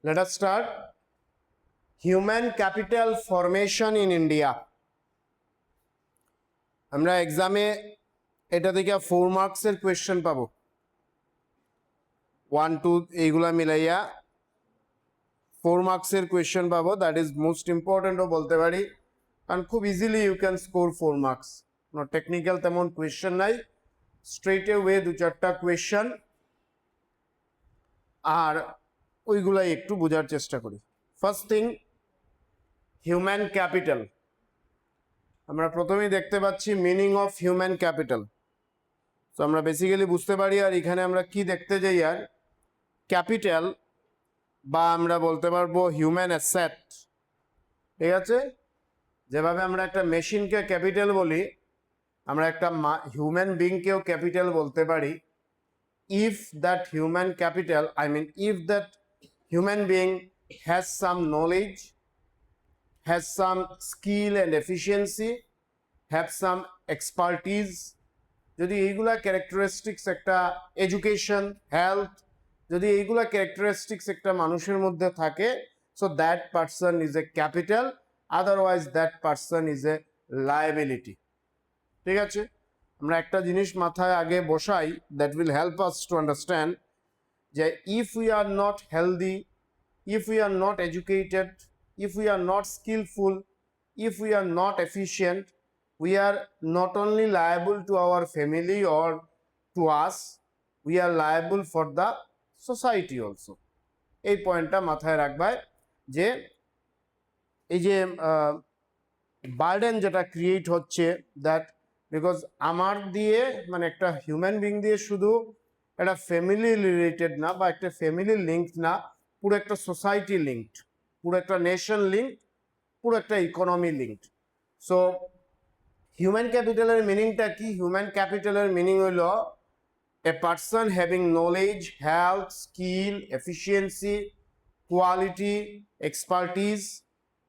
Let us start. Human capital formation in India. আমরা এক্সামে এটা থেকে 4 মার্কসের কোয়েশ্চেন পাবো, 1 2 এইগুলা মিলাইয়া 4 মার্কসের কোয়েশ্চেন পাবো। দ্যাট ইজ মোস্ট ইম্পর্টেন্টও বলতে পারি, কারণ খুব easily you can score 4 marks. কোনো টেকনিক্যাল তেমন কোয়েশ্চেন নাই, স্ট্রেট ওয়ে 2-4টা কোয়েশ্চেন, আর ওইগুলাই একটু বোঝার চেষ্টা করি। First thing, human capital. আমরা প্রথমেই দেখতে পাচ্ছি মিনিং অফ হিউম্যান ক্যাপিটাল। তো আমরা বেসিক্যালি বুঝতে পারি, আর এখানে আমরা কি দেখতে যাই, আর ক্যাপিটাল বা আমরা বলতে পারবো হিউম্যান অ্যাসেট। ঠিক আছে, যেভাবে আমরা একটা মেশিনকে ক্যাপিটাল বলি, আমরা একটা হিউম্যান বিংকেও ক্যাপিটাল বলতে পারি। If that human capital, I mean if that human being has some knowledge, has some skill and efficiency, have some expertise, যদি এইগুলা ক্যারেক্টারিস্টিক্স একটা এডুকেশন, হেলথ, যদি এইগুলা ক্যারেক্টারিস্টিক্স একটা মানুষের মধ্যে থাকে, so that person is a capital, otherwise that person is a liability. ঠিক আছে, আমরা একটা জিনিস মাথায় আগে বসাই, that will help us to understand যে if we are not healthy, if we are not educated, if we are not skillful, if we are not efficient, we are not only liable to our family or to us, we are liable for the society also. এই পয়েন্টটা মাথায় রাখবে যে এই যে burden যেটা create হচ্ছে, that because আমার দিয়ে মানে একটা হিউম্যান বিং দিয়ে শুধু একটা ফ্যামিলি রিলেটেড না বা একটা ফ্যামিলি লিঙ্কড না, পুরো একটা সোসাইটি লিঙ্কড, পুরো একটা নেশন লিঙ্কড, পুরো একটা ইকোনমি লিঙ্কড। সো হিউম্যান ক্যাপিটালের মিনিংটা কি? হিউম্যান ক্যাপিটালের মিনিং হইল a person having knowledge, health, skill, efficiency, quality, expertise.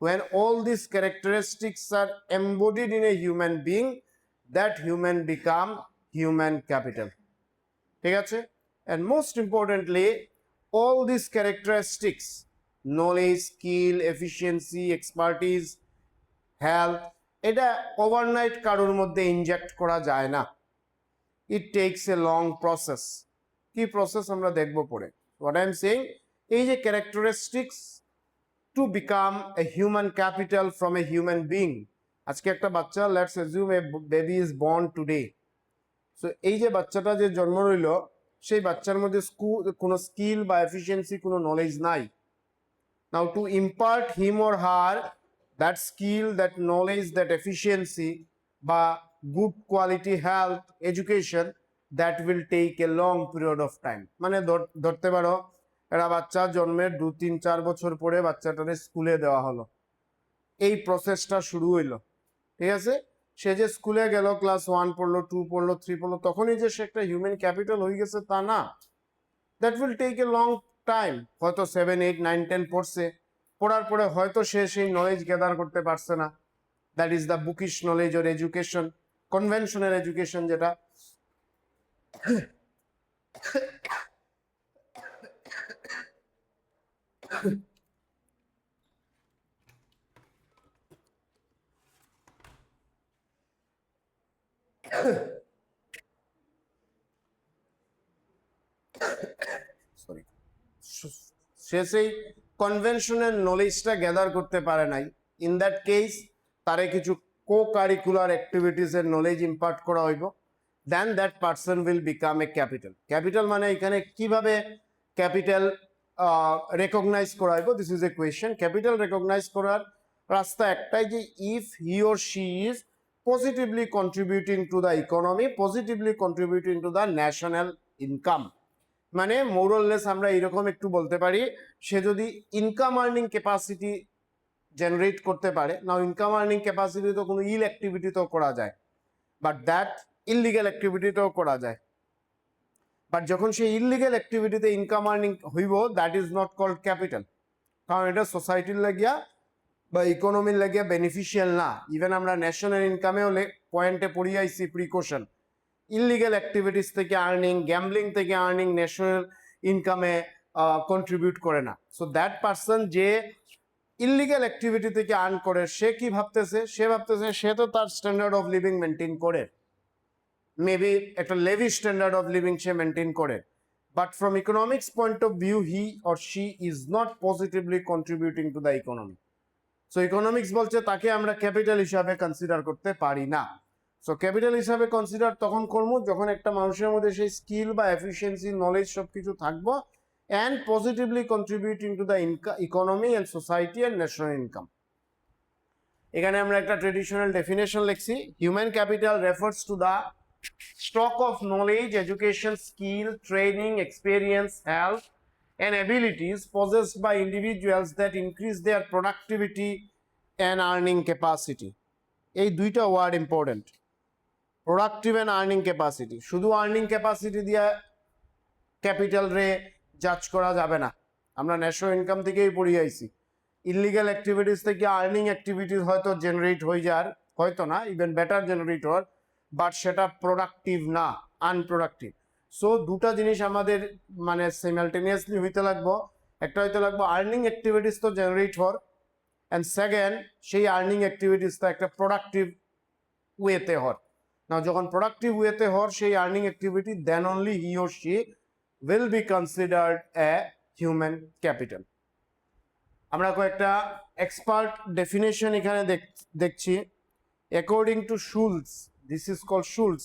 When all these characteristics are embodied in a human being, that human become human capital. ঠিক আছে, and most importantly, all these characteristics, knowledge, skill, efficiency, expertise, health, এটা overnight কারোর মধ্যে inject করা যায় না। ইট tax a long process. কি process আমরা দেখবো পরে। হোয়াট আই এম সেইং, এই যে characteristics to become a human capital from a human being. আজকে একটা বাচ্চা, let's assume A baby is born today. So এই যে বাচ্চাটা যে জন্ম রইল, সেই বাচ্চার মধ্যে কোনো স্কিল বা এফিসিয়েন্সি, কোনো নলেজ নাই। Now to impart him or her that skill, that knowledge, that efficiency বা good quality health, education, that will take a long period of time. মানে ধরতে পারো একটা বাচ্চা জন্মের 2-3-4 বছর পরে বাচ্চাটাকে স্কুলে দেওয়া হলো, এই প্রসেসটা শুরু হইলো। ঠিক আছে, সে যে স্কুলে গেল, ক্লাস 1 পড়লো, 2 পড়লো, 3 পড়লো, তখনই যে সে একটা হিউম্যান ক্যাপিটাল হয়ে গেছে তা না। That will take a long time. হয়তো 7, 8, 9, 10 পড়ছে, পড়ার পরে হয়তো সে সেই নলেজ গ্যাদার করতে পারছে না। That is the bookish knowledge or education, conventional education যেটা। সরি, সে সেই কনভেনশনাল নলেজটা গ্যাদার করতে পারে নাই। ইন দ্যাট কেস তারে কিছু কো কারিকুলার অ্যাক্টিভিটিসের নলেজ ইম্পার্ট করা হইব, then that person will become a capital. Capital মানে এখানে কিভাবে ক্যাপিটাল রেকগনাইজ করা হইব, this is a question. Capital recognise করার রাস্তা একটাই, যে if he or she is positively contributing to the economy, positively contributing to the national income. মানে মোরলেস আমরা এরকম একটু বলতে পারি, সে যদি ইনকাম আর্নিং ক্যাপাসিটি জেনারেট করতে পারে। নাও ইনকাম আর্নিং ক্যাপাসিটি তো কোনো ইল অ্যাক্টিভিটিতেও করা যায়, বাট দ্যাট ইললিগাল অ্যাক্টিভিটিতেও করা যায়। বাট যখন সে ইললিগাল অ্যাক্টিভিটিতে ইনকাম আর্নিং হইব, that is not called capital, কারণ এটা সোসাইটির লাগিয়া বা ইকোনমির লাগিয়া বেনিফিশিয়াল না। ইভেন আমরা ন্যাশনাল ইনকামেও পয়েন্টে পড়িয়ে আইসি প্রিকশন। ইললিগাল অ্যাক্টিভিটিস থেকে আর্নিং, গ্যাম্বলিং থেকে আর্নিং ন্যাশনাল ইনকামে কন্ট্রিবিউট করে না। সো দ্যাট পার্সন যে ইললিগাল অ্যাক্টিভিটি থেকে আর্ন করে, সে কি ভাবতেছে, সে তো তার স্ট্যান্ডার্ড অফ লিভিং মেনটেন করে, মেবি একটা লেভি স্ট্যান্ডার্ড অফ লিভিং সে মেনটেন করে, but from economics point of view he or she is not positively contributing to the economy. So economics বলছে তাকে আমরা ক্যাপিটাল হিসাবে কনসিডার করতে পারি না। সো ক্যাপিটাল হিসাবে কনসিডার তখন করবো যখন একটা মানুষের মধ্যে সেই স্কিল বা এফিসিয়েন্সি, নলেজ সবকিছু থাকবো and positively contributing to the economy and society and national income. এখানে আমরা একটা ট্রেডিশনাল ডেফিনেশন লিখছি, human capital refers to the stock of knowledge, education, skill, training, experience, health and abilities possessed by individuals that increase their productivity and earning capacity. এই দুইটা word important, productive and earning capacity. শুধু earning capacity দিয়ে capital রে জাজ করা যাবে না। আমরা ন্যাশনাল ইনকাম থেকেই পড়ে আইছি, ইললিগাল অ্যাক্টিভিটিস থেকে আর্নিং অ্যাক্টিভিটিস হয়তো জেনারেট হয়ে যার, হয়তো না, ইভেন বেটার জেনারেট হওয়ার, বাট সেটা প্রোডাক্টিভ না, আনপ্রোডাক্টিভ। সো দুটা জিনিস আমাদের মানে সিমালটেনিয়াসলি হইতে লাগবো। একটা হইতে লাগবো আর্নিং অ্যাক্টিভিটিস তো জেনারেট হওয়ার, অ্যান্ড সেকেন্ড সেই আর্নিং অ্যাক্টিভিটিসটা একটা প্রোডাক্টিভ ওয়েতে হওয়ার। না, যখন প্রোডাক্টিভ ওয়েতে হওয়ার সেই earning activity, then only he or she will be considered a human capital. আমরা কয়েকটা এক্সপার্ট ডেফিনেশন এখানে দেখছি। According to Schultz, this is called Schultz,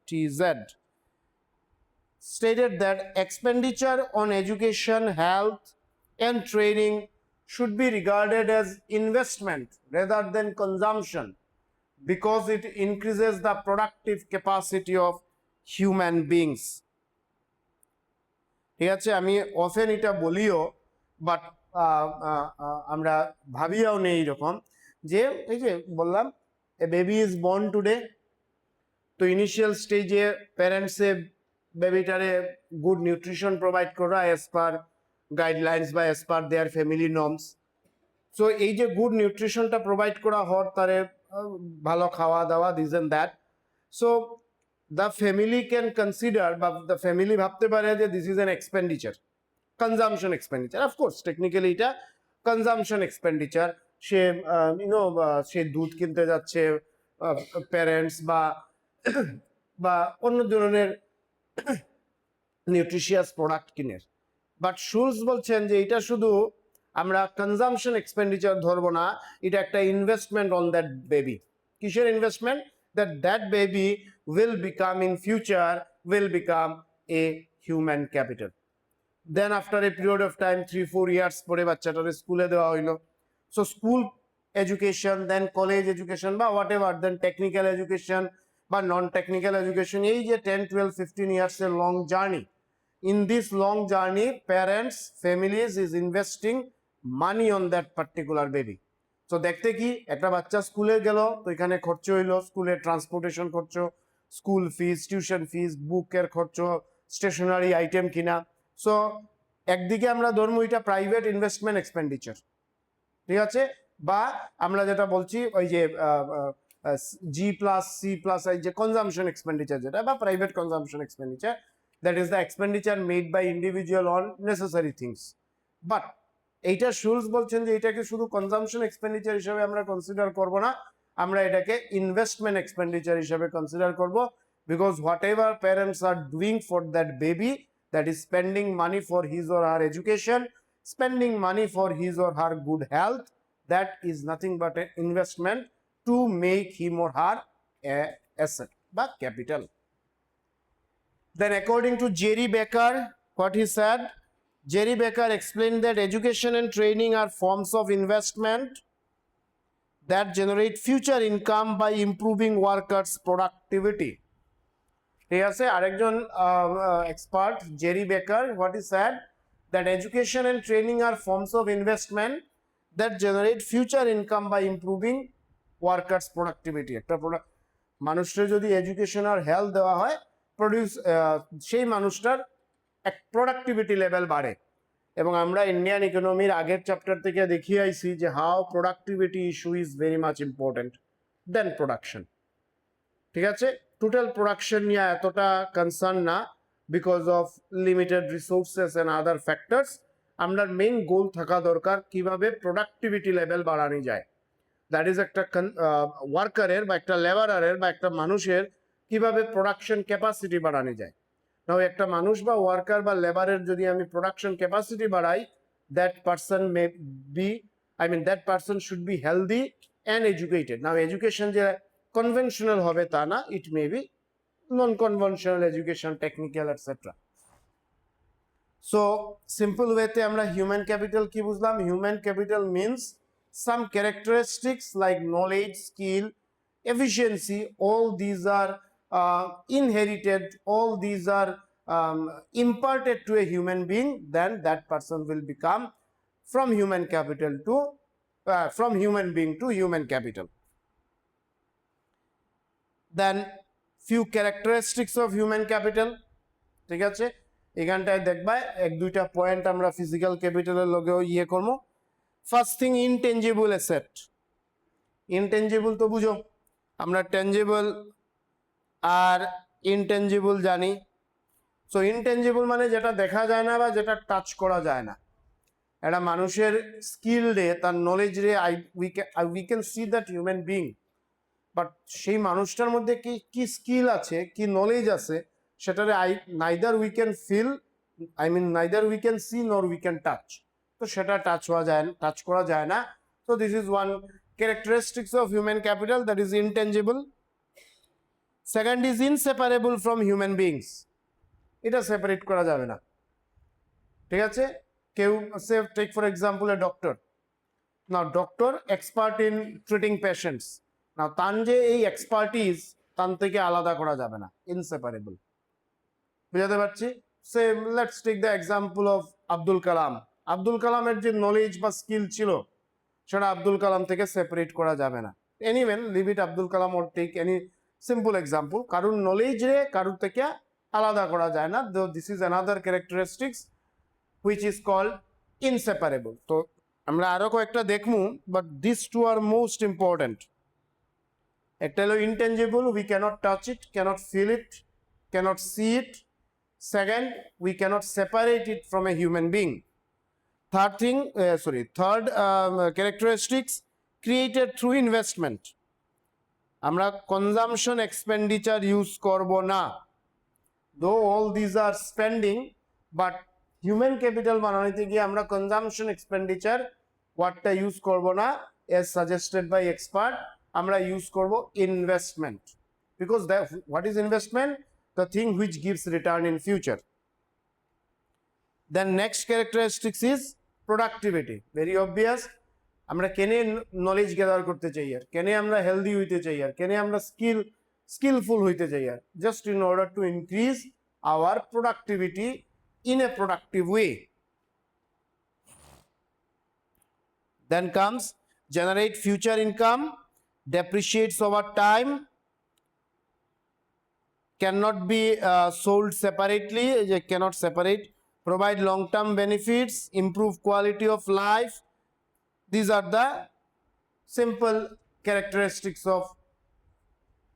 SCHULTZ, stated that expenditure on education, health and training should be regarded as investment rather than consumption, because it increases the productive capacity of human beings. ঠিক আছে, আমি often এটা বলিও, but আমরা ভাবিয়াও নেই এরকম যে এই যে বললাম এ বেবি ইজ বর্ন টুডে, তো ইনিশিয়াল স্টেজে প্যারেন্টসে বেবিটারে গুড নিউট্রিশন প্রোভাইড করা অ্যাজ পার গাইডলাইন্স বা অ্যাজ পার দেয়ার ফ্যামিলি নর্মস। সো এই যে গুড নিউট্রিশনটা প্রোভাইড করা হওয়ার, তারে ভালো খাওয়া দাওয়া, this and that. So the family can consider, বা দ্য ফ্যামিলি ভাবতে পারে যে this is an expenditure, consumption expenditure. Of course technically এটা কনজামশন এক্সপেন্ডিচার। সে সে দুধ কিনতে যাচ্ছে প্যারেন্টস, বা অন্য ধরনের নিউট্রিশিয়াস প্রোডাক্ট কিনে। বাট শুলস বলছেন যে এটা শুধু আমরা কনজামশন এক্সপেন্ডিচার ধরবো না, এটা একটা ইনভেস্টমেন্ট অন দ্যাট বেবি। কিসের investment? That baby will become in future, will become a human capital. Then after a period of time 3-4 years পরে বাচ্চাটারে স্কুলে দেওয়া হইলো। So school education, then college education বা whatever, then technical education বা non technical education, এই যে 10-12-15 ইয়ার্সের long journey, in this long journey parents, families is investing money on that particular baby. So দেখতে কি, একটা বাচ্চা স্কুলে গেল, তো এখানে খরচ হইলো, স্কুলের ট্রান্সপোর্টেশন খরচ, স্কুল ফিস, টিউশন ফিস, বুকের খরচ, স্টেশনারি আইটেম কিনা। সো একদিকে আমরা ধরবো এটা প্রাইভেট ইনভেস্টমেন্ট এক্সপেন্ডিচার, ঠিক আছে, বা আমরা যেটা বলছি ওই যে G+C+, এই যে কনজামশন এক্সপেন্ডিচার যেটা, বা private consumption expenditure, that is the expenditure made by individual on necessary things. But এইটা শুলস বলছেন যে এটাকে শুধু কনজামশন এক্সপেন্ডিচার হিসেবে আমরা কনসিডার করব না, আমরা এটাকে ইনভেস্টমেন্ট এক্সপেন্ডিচার হিসেবে কনসিডার করব, because what ever parents are doing for that baby, that is spending money for his or her education, spending money for his or her good health, that is nothing but A investment two make him or her A asset বা capital. Then according to Jerry Becker, what he said, Jerry Becker explained that education and training are forms of investment that generate future income by improving workers' productivity. ঠিক আছে, আরেকজন expert, Jerry Becker, what he said, that education and training are forms of investment that generate future income by improving workers' productivity. একটা মানুষের যদি education আর health দেওয়া হয়, সেই মানুষটার এক প্রোডাক্টিভিটি লেভেল বাড়ে। এবং আমরা ইন্ডিয়ান ইকোনমির আগের চ্যাপ্টার থেকে দেখিয়ে আইছি যে how productivity issue is very much important then production. ঠিক আছে, টোটাল প্রোডাকশন নিয়ে এতটা কনসার্ন না, because of limited resources and other factors. আমরা মেইন গোল থাকা দরকার কিভাবে প্রোডাক্টিভিটি লেভেল বাড়ানো যায়। দ্যাট ইজ একটা ওয়ার্কারের বা একটা লেবারারের বা একটা মানুষের কিভাবে প্রোডাকশন ক্যাপাসিটি বাড়ানো যায়। নাও একটা মানুষ বা ওয়ার্কার বা লেবারের যদি আমি প্রোডাকশন ক্যাপাসিটি বাড়াই, that person may be, I mean that person should be healthy and educated. Now education যে কনভেনশনাল হবে তা না, it may be non conventional education, technical etcetera. So simple ওয়েতে আমরা হিউম্যান ক্যাপিটাল কি বুঝলাম? Human capital means some characteristics like knowledge, skill, efficiency, all these are inherited, all these are imparted to a human being, then that person will become from human capital to from human being to human capital. Then few characteristics of human capital, ঠিক আছে? এখানটায় দেখবা এক দুইটা point আমরা physical ক্যাপিটালের লগেও ইয়ে করবো। First thing, intangible asset. Intangible তো বুঝো, আমরা টেঞ্জিবল আর ইনটেঞ্জিবল জানি। সো ইনটেঞ্জিবল মানে যেটা দেখা যায় না বা যেটা টাচ করা যায় না। একটা মানুষের স্কিল রে, তার নলেজ রে, we can see that human being, but সেই মানুষটার মধ্যে কি কি স্কিল আছে, কি নলেজ আছে, সেটারে neither we can feel, I mean neither we can see nor we can touch. তো সেটা টাচ করা যায় না। So this is one characteristics of human capital, that is intangible. Second is inseparable from human beings. এটা separate করা যাবে না, ঠিক আছে? কেউ সে take for example a doctor. Now doctor expert in treating patients. Now তার যে এই এক্সপার্টিস, তার থেকে আলাদা করা যাবে না, ইনসেপারেবল। বুঝাতে পারছি? সে let's take the example of Abdul Kalam. Abdul কালামের যে নলেজ বা স্কিল ছিল, সেটা আব্দুল কালাম থেকে সেপারেট করা যাবে না। Anyway leave it Abdul Kalam or take any simple example. কারোর নলেজ রে কারোর থেকে আলাদা করা যায় না। This is another characteristics which is called inseparable. তো আমরা আরো কয়েকটা দেখবো, but this two are most important. একটা হলো intangible, we cannot touch it, cannot feel it, cannot see it. Second, we cannot separate it from a human being. Third thing, third characteristics, created through investment. আমরা consumption expenditure use করব না। Though all these are spending, but human capital বানাইতে গিয়ে আমরা consumption expenditure ওয়ার্ডটা use করব না, as suggested by expert। আমরা ইউজ করব investment, because what is investment? The thing which gives return in future. Then next characteristics is productivity. Very obvious, আমরা কেনে নলেজ গ্যাদার করতে চাই, আর কেনে আমরা হেলদি হইতে চাই, আর কেনে আমরা স্কিলফুল হইতে চাই, আর just in order to increase our productivity in a productive way. Then comes generate future income, depreciates over time, cannot be sold separately, cannot separate, provide long-term benefits, improve quality of life. These are the simple characteristics of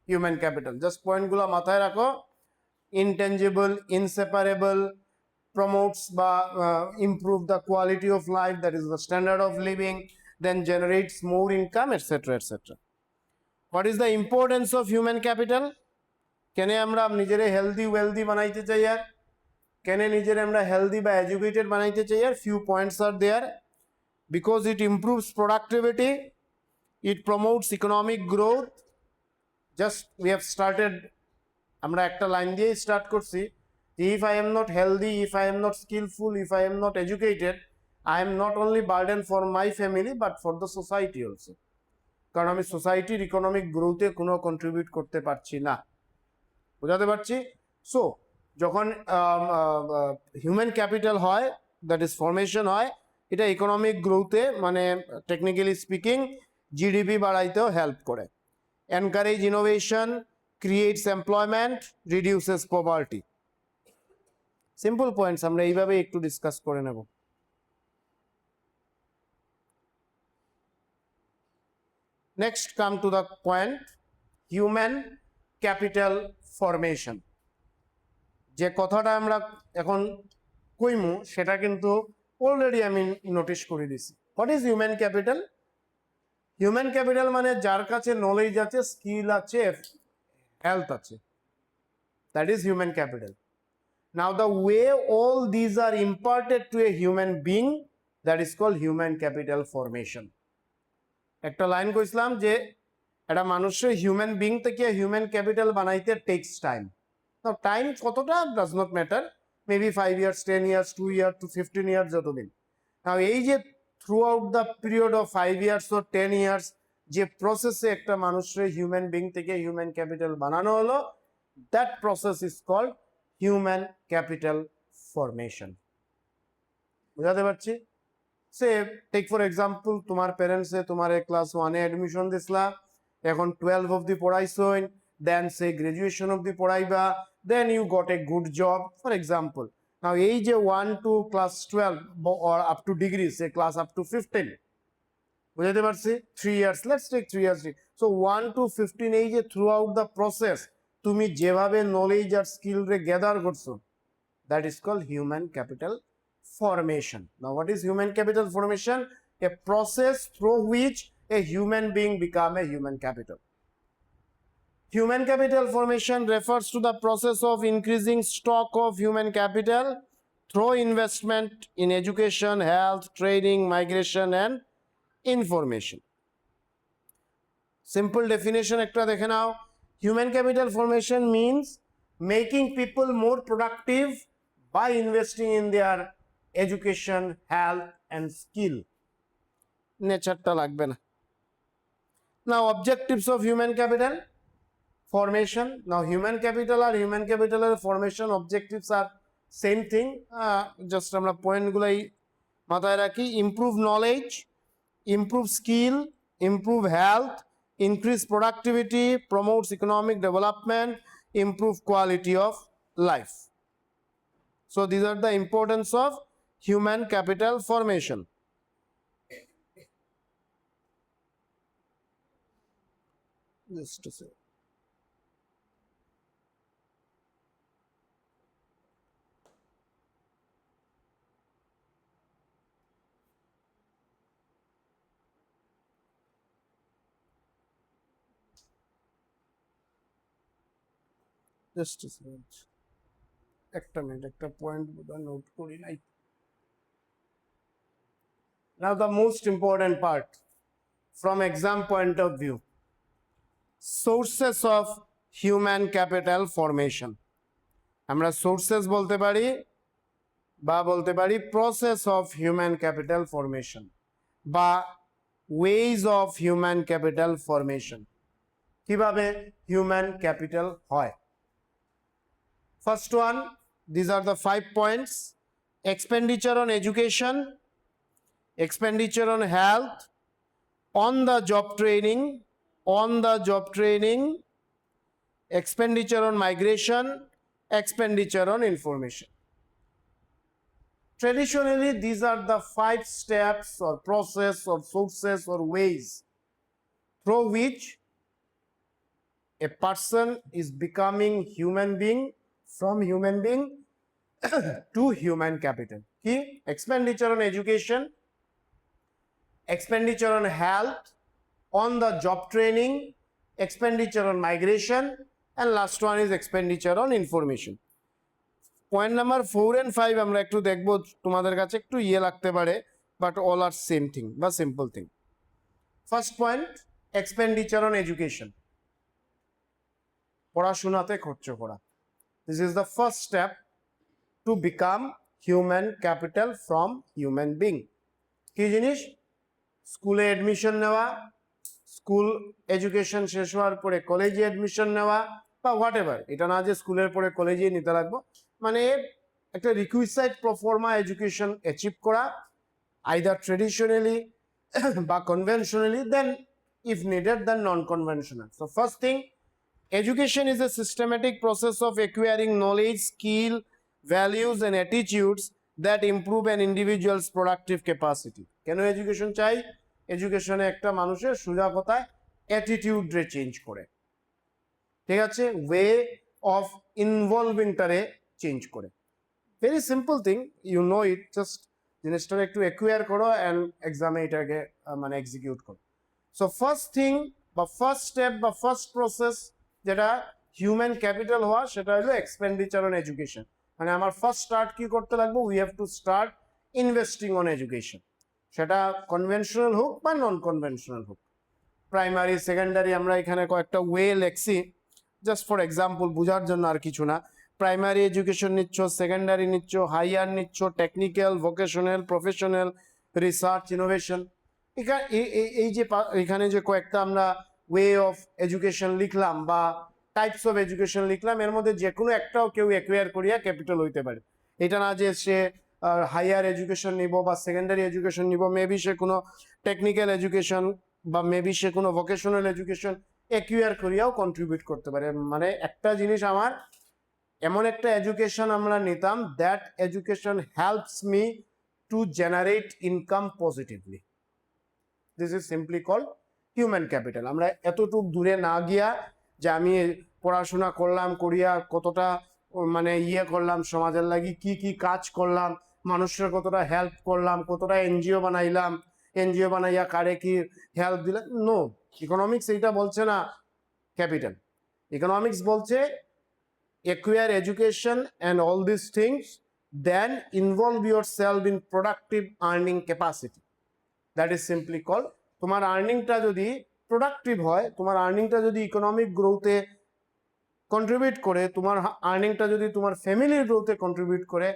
human capital. Just point গুলো মাথায় রাখো। Intangible, inseparable, promotes বা improve the quality of life, that is the standard of living, then generates more income, etc., etc. What is the importance of human capital? কেন আমরা নিজেরে healthy wealthy বানাইতে চাই, আর কেন নিজের আমরা হেলদি বা এডুকেটেড বানাইতে চাই, আর few points are there. Because it improves productivity, it promotes economic growth. Just we have started, আমরা একটা লাইন দিয়ে স্টার্ট করছি, if I am not healthy, if I am not skillful, if I am not educated, I am not only burden for my family but for the society also. কারণ আমি সোসাইটির economic গ্রোথে কোনো contribute করতে পারছি না। বুঝাতে পারছি? সো যখন হিউম্যান ক্যাপিটাল হয়, দ্যাট ইজ ফরমেশন হয়, এটা ইকোনমিক গ্রোথে, মানে টেকনিক্যালি স্পিকিং জিডিপি বাড়াইতেও হেল্প করে। Encourage innovation, creates employment, reduces poverty. Simple points, আমরা এইভাবে একটু ডিসকাস করে নেব। Next come to the point, human capital formation. যে কথাটা আমরা এখন কইমু সেটা কিন্তু অলরেডি আমি নোটিশ করে দিছি। What is human capital? Human capital মানে যার কাছে নলেজ আছে, স্কিল আছে, হেলথ আছে, that is human capital. Now the way all these are imparted to a human being, that is called human capital formation. একটা line কইছিলাম যে একটা মানুষের হিউম্যান বিং থেকে হিউম্যান ক্যাপিটাল বানাইতে টেক্স টাইম। Now টাইম কতটা does not matter, maybe 5 years, 10 years, 2 years to 15 years যতদিন। Now এই যে through out the period of 5 years or 10 years যে প্রসেসে একটা মানুষের হিউম্যান বিং থেকে হিউম্যান ক্যাপিটাল বানানো হলো, that process is called human capital formation. বুঝাতে পারছি? সে টেক ফর এক্সাম্পল, তোমার প্যারেন্টসে তোমার ক্লাস 1-এ অ্যাডমিশন দিছলা, এখন 12 অবধি পড়াইছইন, দেন সে গ্রাজুয়েশন অবধি পড়াইবা, then you got a good job for example. Now এই যে 1 to class 12 or up to degree, say class up to 15, বুঝাতে পারছি? 3 years, let's take 3 years. So 1 to 15 এই যে থ্রু আউট দ্য প্রসেস তুমি যেভাবে নলেজ আর স্কিল রে gather করছো, that is called human capital formation. Now what is human capital formation? A process through which a human being become a human capital. Human capital formation refers to the process of increasing stock of human capital through investment in education, health, training, migration and information. Simple definition একটা দেখে নাও। Human capital formation means making people more productive by investing in their education, health and skill. নেচারটা লাগবে না। Now objectives of human capital formation. Now human capital R human capital এর formation objectives are same thing. Just আমরা point গুলাই মাথায় রাখি। Improve knowledge, improve skill, improve health, increase productivity, promotes economic development, improve quality of life. So these are the importance of human capital formation. Just to say. Just a second. একটা minute, একটা point বোধহয় note করি নাই। Now the most important part from exam point of view, sources of human capital formation. আমরা sources বলতে পারি বা বলতে পারি process of human capital formation বা ways of human capital formation, কিভাবে human capital হয়। First one, these are the 5 points: expenditure on education, expenditure on health, on the job training, expenditure on migration, expenditure on information. Traditionally, these are the 5 steps or process or sources or ways through which a person is becoming human being, from human being to human capital. Key: expenditure on education, expenditure on health, on the job training, expenditure on migration, and last one is expenditure on information. Point number 4 and 5 আমরা একটু দেখবো, তোমাদের কাছে একটু লাগতে পারে, but all are same thing বা simple thing. First point, expenditure on education. পড়াশোনাতে খরচ করা। This is the first step to become human capital from human being. কি জিনিস? স্কুলে এডমিশন নেওয়া, স্কুল এডুকেশন শেষ হওয়ার পরে কলেজে এডমিশন নেওয়া বা হোয়াট এভার। এটা না যে স্কুলের পরে কলেজে নিতে লাগবো, মানে একটা রিকুইসাইড প্রফর্মা এডুকেশন অ্যাচিভ করা, আইদার ট্রেডিশনালি বা conventionally, then if needed then non conventional. So first thing, education is a systematic process of acquiring knowledge, skill, values and attitudes that improve an individual's productive capacity. কেন education চাই? এডুকেশনে একটা মানুষের সোজা কথায় attitude রে change করে। ঠিক আছে, ওয়ে অফ ইনভলভিংটারে চেঞ্জ করে। Very simple thing, you know it, just জিনিসটা একটু অ্যাকুয়ার করো অ্যান্ড এক্সামে এটাকে মানে এক্সিকিউট করো। সো ফার্স্ট থিং বা ফার্স্ট স্টেপ বা ফার্স্ট প্রসেস যেটা হিউম্যান ক্যাপিটাল হওয়া, সেটা হলো এক্সপেন্ডিচার অন এডুকেশন। মানে আমার ফার্স্ট স্টার্ট কি করতে লাগবে, we have to start investing on education, সেটা কনভেনশনাল হোক বা নন কনভেনশনাল হোক। প্রাইমারি সেকেন্ডারি আমরা এখানে কয়েকটা ওয়ে লেখছি জাস্ট ফর এক্সাম্পল, বোঝার জন্য, আর কিছু না। প্রাইমারি এডুকেশন নিচ্ছ, সেকেন্ডারি নিচ্ছ, হাইয়ার নিচ্ছ, technical, vocational, professional, research, innovation. এই যে এখানে যে কয়েকটা আমরা ওয়ে অফ এডুকেশন লিখলাম বা টাইপস অফ এডুকেশন লিখলাম, এর মধ্যে যে কোনো একটাও কেউ অ্যাকুয়ার করিয়া ক্যাপিটাল হইতে পারে। এটা না যে সে হাইয়ার এডুকেশন নিব বা সেকেন্ডারি এডুকেশন নিব, মেবি সে কোনো টেকনিক্যাল এডুকেশন বা মেবি সে কোনো ভোকেশনাল এডুকেশন অ্যাকুয়ার করিয়াও কন্ট্রিবিউট করতে পারে। মানে একটা জিনিস, আমার এমন একটা এডুকেশন আমরা নিতাম, that education helps me to generate income positively. This is simply call human capital. আমরা এতটুক দূরে না গিয়া যে আমি পড়াশোনা করলাম, করিয়া কতটা মানে করলাম সমাজের লাগি, কি কি কাজ করলাম, মানুষের কতটা হেল্প করলাম, কতটা এনজিও বানাইলাম, এনজিও বানাইয়া কারে কি হেল্প দিলাম, নো। ইকোনমিক্স এইটা বলছে না ক্যাপিটাল। ইকোনমিক্স বলছে acquire education and all these things, then involve yourself in productive earning capacity. That is simply called, তোমার আর্নিংটা যদি প্রোডাক্টিভ হয়, তোমার আর্নিংটা যদি ইকোনমিক গ্রোথে কন্ট্রিবিউট করে, তোমার আর্নিংটা যদি তোমার ফ্যামিলির গ্রোথে কন্ট্রিবিউট করে,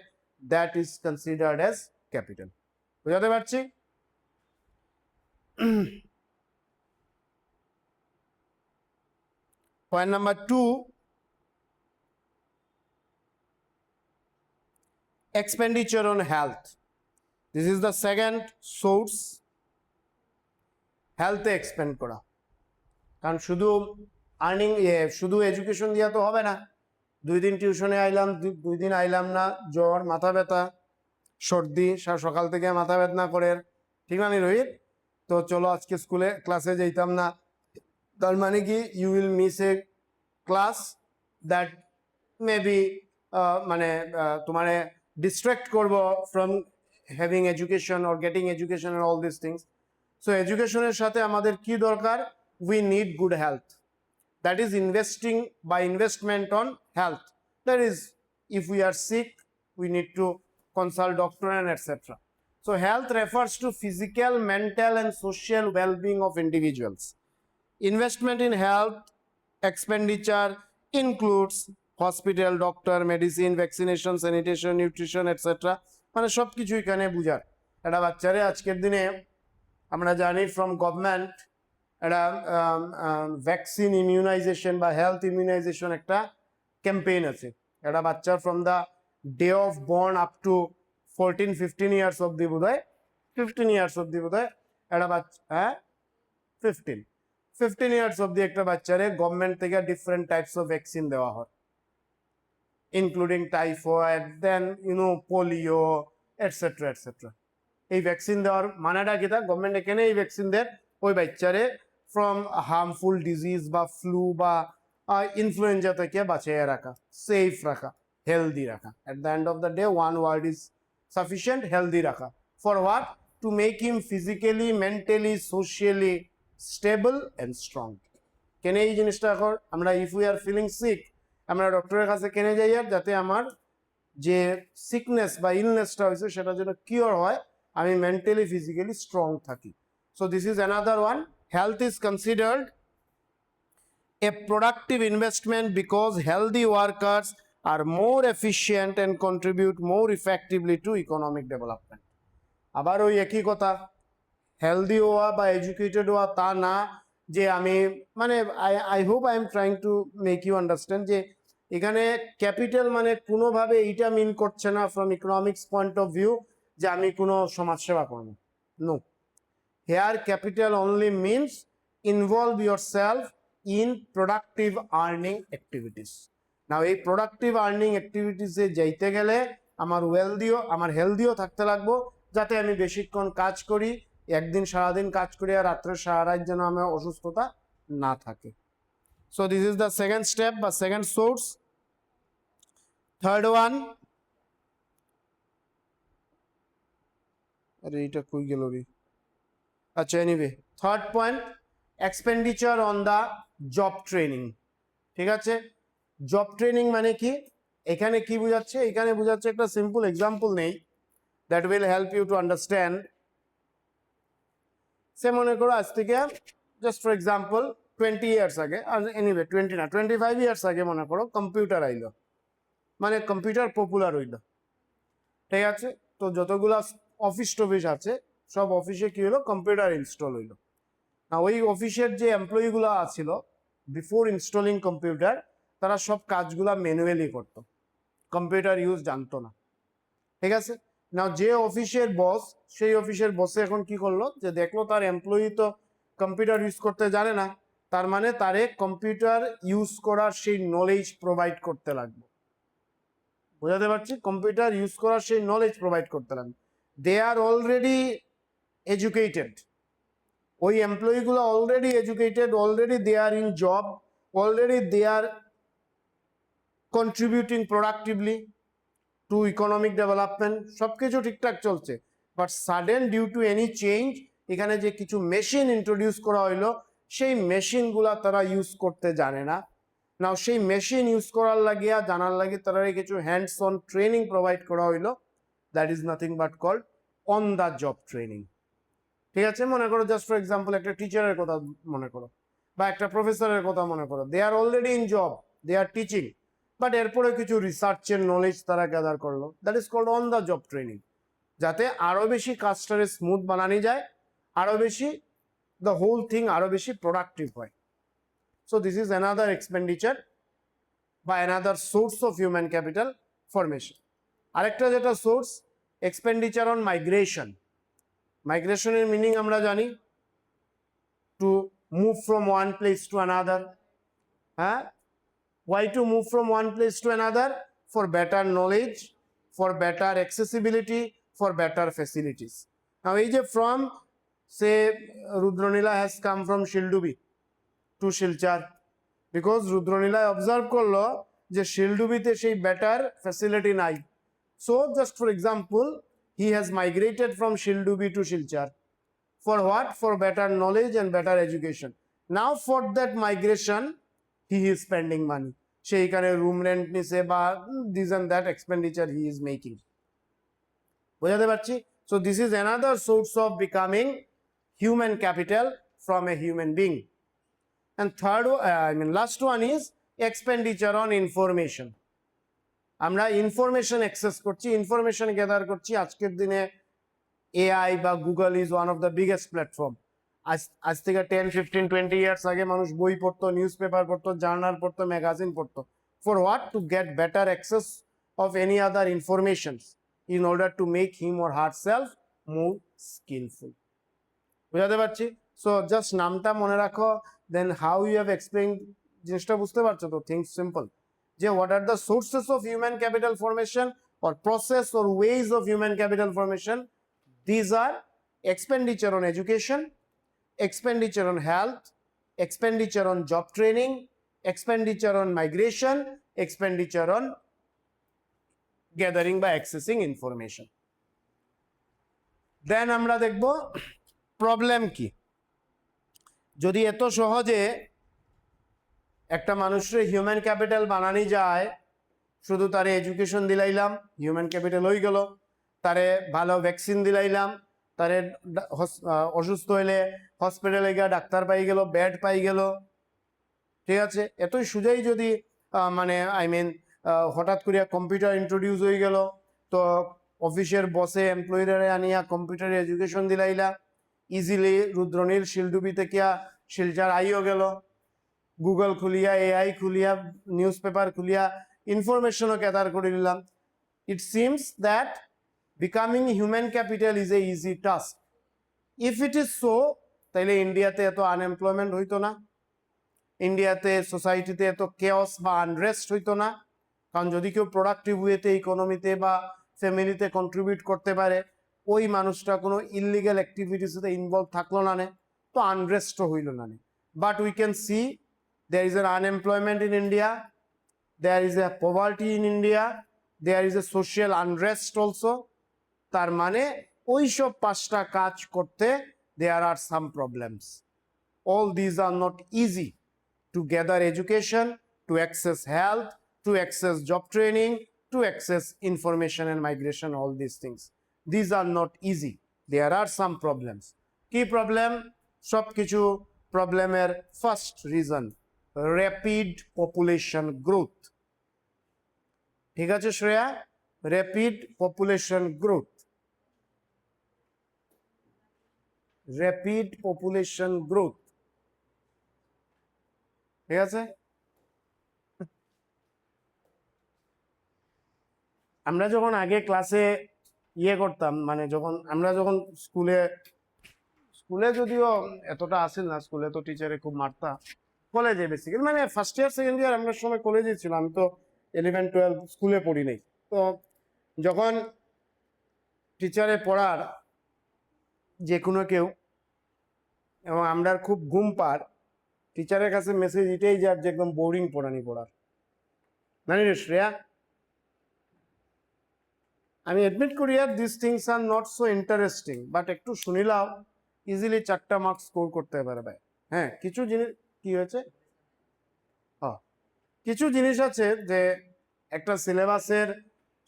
that is considered as capital. বুঝাতে পারছি? Point number 2, expenditure on health. This is the second source, health expend করা। কারণ শুধু আর্নিং, শুধু এডুকেশন দিয়া তো হবে না। 2 দিন টিউশনে আইলাম, 2 দিন আইলাম না, জ্বর, মাথা ব্যথা, সর্দি, সকাল থেকে মাথা ব্যথা করে, ঠিক না রোহিত? তো চলো আজকে স্কুলে ক্লাসে যাইতাম না, তার মানে কি you will miss a class that maybe মানে তোমারে distract করবো from having education or getting education and all these things. So educationের সাথে আমাদের কি দরকার? We need good health. That is investing by investment on health. That is, if we are sick, we need to consult doctor and etc. So health refers to physical, mental and social well-being of individuals. Investment in health expenditure includes hospital, doctor, medicine, vaccination, sanitation, nutrition etcetera. মানে সব কিছু এখানে বুঝার। একটা বাচ্চারে আজকের দিনে আমরা জানি ফ্রম গভর্নমেন্ট একটা ভ্যাকসিন ইমিউনাইজেশন বা হেলথ ইমিউনাইজেশন একটা ক্যাম্পেইন আছে। একটা বাচ্চার from the day of born up to 14-15 years অব্দি বোধহয়, 15 ইয়ার্স অব্দি বোধহয় একটা বাচ্চা, হ্যাঁ 15 ইয়ার্স অব্দি একটা বাচ্চারে গভর্নমেন্ট থেকে ডিফারেন্ট টাইপস অফ ভ্যাকসিন দেওয়া হয়, including typhoid, then polio, etc. etc. এই ভ্যাকসিন দেওয়ার মানেটা কি? গভর্নমেন্ট এখানে এই ভ্যাকসিন দেয় ওই বাচ্চারে ফ্রম হার্মফুল ডিজিজ বা ফ্লু বা ইনফ্লুয়েঞ্জা থেকে বাঁচিয়ে রাখা, সেফ রাখা, হেলদি রাখা। At the end of the day one word is sufficient, healthy রাখা। For what? To make him physically, mentally, socially stable and strong. কেন এই জিনিসটা এখন আমরা, if we are feeling sick, আমরা ডক্টরের কাছে কেনে যাই আর যাতে আমার যে সিকনেস বা ইলনেসটা হয়েছে সেটা যেন কিওর হয়, আমি মেন্টালি ফিজিক্যালি স্ট্রং থাকি। So this is another one. Health is considered a productive investment because healthy workers are more efficient and contribute more effectively to economic development. আবার ওই একই কথা, হেলদি হওয়া বা এডুকেটেড হওয়া তা না যে আমি, মানে I hope I am trying to make you understand যে এখানে ক্যাপিটাল মানে কোনোভাবে এইটা মিন করছে না from economics point of view যে আমি কোনো সমাজসেবা করব। No, here capital only means involve yourself in productive earning activities. না, এই প্রোডাক্টিভ আর্নিং অ্যাক্টিভিটিসে যাইতে গেলে আমার আমার হেলদিও থাকতে লাগবো, যাতে আমি বেশিক্ষণ কাজ করি, একদিন সারাদিন কাজ করি আর রাত্রে সারা রাত যেন আমার অসুস্থতা না থাকে। So this is the second step বা second source. Third one, আরে এটা কই গেল রে? আচ্ছা, anyway, third point, expenditure on the job training. ঠিক আছে, জব ট্রেনিং মানে কি? এখানে কি বোঝাচ্ছে? এখানে বোঝাচ্ছে একটা সিম্পল এক্সাম্পল নেই, that will help you to understand. সে মনে করো আজ থেকে জাস্ট ফর এক্সাম্পল 20 ইয়ার্স আগে, আর এনিওয়ে 20 না 25 ইয়ার্স আগে মনে করো কম্পিউটার আইলো, মানে কম্পিউটার পপুলার হইলো, ঠিক আছে? তো যতগুলা অফিস টফিস আছে সব অফিসে কি হলো, কম্পিউটার ইনস্টল হইলো। না ওই অফিসের যে এমপ্লয়িগুলো আছিল বিফোর ইনস্টলিং কম্পিউটার, তারা সব কাজগুলা ম্যানুয়ালি করতো, কম্পিউটার ইউজ জানতো না, ঠিক আছে? না যে অফিসের বস, সেই অফিসের বসে এখন কি করলো, যে দেখলো তার এমপ্লয়ি তো কম্পিউটার ইউজ করতে জানে না, তার মানে তারে কম্পিউটার ইউজ করার সেই নলেজ প্রোভাইড করতে লাগবে। বোঝাতে পারছি? কম্পিউটার ইউজ করার সেই নলেজ প্রোভাইড করতে লাগবে। দে আর অলরেডি এডুকেটেড, ওই এমপ্লয়িগুলো already educated, already they are in job, already they are contributing productively to economic development, সবকিছু ঠিকঠাক চলছে। But sudden due to any change, এখানে যে কিছু মেশিন ইন্ট্রোডিউস করা হইলো, সেই মেশিনগুলা তারা ইউজ করতে জানে না। নাও সেই মেশিন ইউজ করার লাগিয়া জানার লাগে তারা কিছু হ্যান্ডস অন ট্রেনিং প্রোভাইড করা হইলো, that is nothing but called on the job training. ঠিক আছে, মনে করো জাস্ট ফর এক্সাম্পল একটা টিচারের কথা মনে করো, বা একটা প্রফেসরের কথা মনে করো, they are already in job, they are teaching, but এরপরে কিছু রিসার্চের নলেজ তারা গ্যাদার করলো, that is called on the job training, যাতে আরো বেশি কাজটারে স্মুথ বানানো যায়, আরো বেশি দ্য হোল থিং আরো বেশি প্রোডাক্টিভ হয়। So this is another expenditure বা another source of human capital formation. আরেকটা যেটা সোর্স, এক্সপেন্ডিচার অন মাইগ্রেশন। মাইগ্রেশনের মিনিং আমরা জানি, to move from one place to another. হ্যাঁ, why to move from one place to another? For better knowledge, for better accessibility, for better facilities. Now এই যে from, say Rudronila has come from Shildubi to Shilchar, because Rudronila observe করলো যে শিলডুবিতে সেই better facility নাই, so just for example he has migrated from Shildubi to Shilchar. For what? For better knowledge and better education. Now for that migration he is spending money, সেইখানে room rent নিছে বা this and that expenditure he is making. বোঝাতে পারছি? So this is another source of becoming human capital from a human being. And third, last one is expenditure on information. আমরা information access করছি, information gather করছি। আজকের দিনে AI বা Google is one of the biggest platform. আজ থেকে 10, 15, 20 years আগে মানুষ বই পড়তো, নিউজ পেপার পড়তো, জার্নাল পড়তো, ম্যাগাজিন পড়তো। For what? To get better access of any other informations in order to make him or herself more skilful. বুঝাতে পারছি? সো জাস্ট নামটা মনে রাখো, then how you have explain, জিনিসটা বুঝতে পারছো তো? থিংস সিম্পল, যে what are the sources of human capital formation or process or ways of human capital formation. These are expenditure on education, expenditure on health, expenditure on job training, expenditure on migration, expenditure on gathering by accessing information. Then আমরা দেখব problem কি। যদি এত সহজে একটা মানুষের human capital বানানি যায়, শুধু তারে এডুকেশন দিলাইলাম, হিউম্যান ক্যাপিটাল হয়ে গেল, তারে ভালো ভ্যাকসিন দিলাইলাম, তারে অসুস্থ হইলে হসপিটালে গিয়ে ডাক্তার পাই গেল, বেড পাই গেল, ঠিক আছে? এতই সোজাই যদি মানে হঠাৎ করিয়া কম্পিউটার ইন্ট্রোডিউস হয়ে গেল, তো অফিসের বসে এমপ্লয়িরে আনিয়া কম্পিউটারে এডুকেশন দিলাইলা, ইজিলি রুদ্রনীল শিলডুবি থেকে শিলচার আইও গেল, গুগল খুলিয়া, এআই খুলিয়া, নিউজ পেপার খুলিয়া ইনফরমেশনও গ্যাদার করে নিলাম। It seems that becoming human capital is a easy task. If it is so, তাইলে ইন্ডিয়াতে এত আনএমপ্লয়মেন্ট হইতো না, ইন্ডিয়াতে সোসাইটিতে এত কেওস বা আনরেস্ট হইতো না। কারণ যদি কেউ প্রোডাক্টিভ ওয়েতে ইকোনমিতে বা ফ্যামিলিতে কন্ট্রিবিউট করতে পারে, ওই মানুষটা কোনো ইললিগাল অ্যাক্টিভিটিসে ইনভলভ থাকলো না, তো আনরেস্টও হইল না। But we can C there is an unemployment in India, there is a poverty in India, there is a social unrest also. তার মানে ওইসব পাঁচটা কাজ করতে there are some problems. All these are not easy. To gather education, to access health, to access job training, to access information and migration, all these things. These are not easy. There are some problems. Key problem, সব কিছু প্রবলেমের first reason rapid population growth. ঠিক আছে Shreya, rapid population growth, rapid population growth. ঠিক আছে, আমরা যখন আগে ক্লাসে করতাম, মানে আমরা যখন স্কুলে যদিও এতটা আসেন না, স্কুলে তো টিচারে খুব মারতা, কলেজে বেসিক্যালি মানে ফার্স্ট ইয়ার সেকেন্ড ইয়ার আমরা সময় কলেজে ছিলাম, আমি তো 11-12 স্কুলে পড়ি নাই। তো যখন টিচারে পড়ার যে কোনো কেউ এবং আমরা খুব ঘুম পার, টিচারের কাছে মেসেজ এটাই যে একদম বোরিং পড়ানি পড়ার, জানি রে শ্রেয়া। আমি অ্যাডমিট করি আর this things are not so interesting, but একটু শুনিলাম ইজিলি 4টা মার্কস স্কোর করতে পারবে। হ্যাঁ, কিছু জিনিস কি হয়েছে, কিছু জিনিস আছে যে একটা সিলেবাসের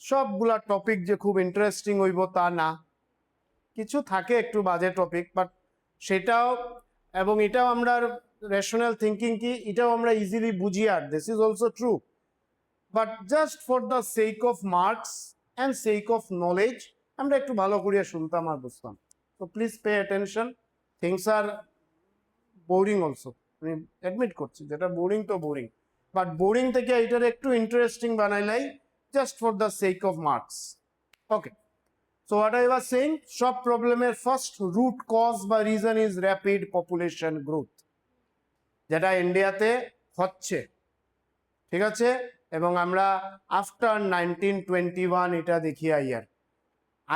সবগুলা টপিক যে খুব ইন্টারেস্টিং হইব তা না, কিছু থাকে একটু বাজে টপিক, বাট সেটাও এবং এটাও আমরা রেশনাল থিঙ্কিং কি এটাও আমরা ইজিলি বুঝি, আর this is also true, but just for the sake of marks and sake of knowledge আমরা একটু ভালো করিয়া শুনতাম আর বুঝতাম। তো please pay attention, things are boring also, আমি অ্যাডমিট করছি যেটা বোরিং তো বোরিং, বাট বোরিং থেকে এটার একটু ইন্টারেস্টিং বানাইলাই just for the sake of marks. Okay, so what I was saying, সব প্রবলেমের ফার্স্ট রুট কজ বা reason is rapid population growth, যেটা ইন্ডিয়াতে হচ্ছে। ঠিক আছে, এবং আমরা আফটার 1921 এটা দেখি আইয়ার।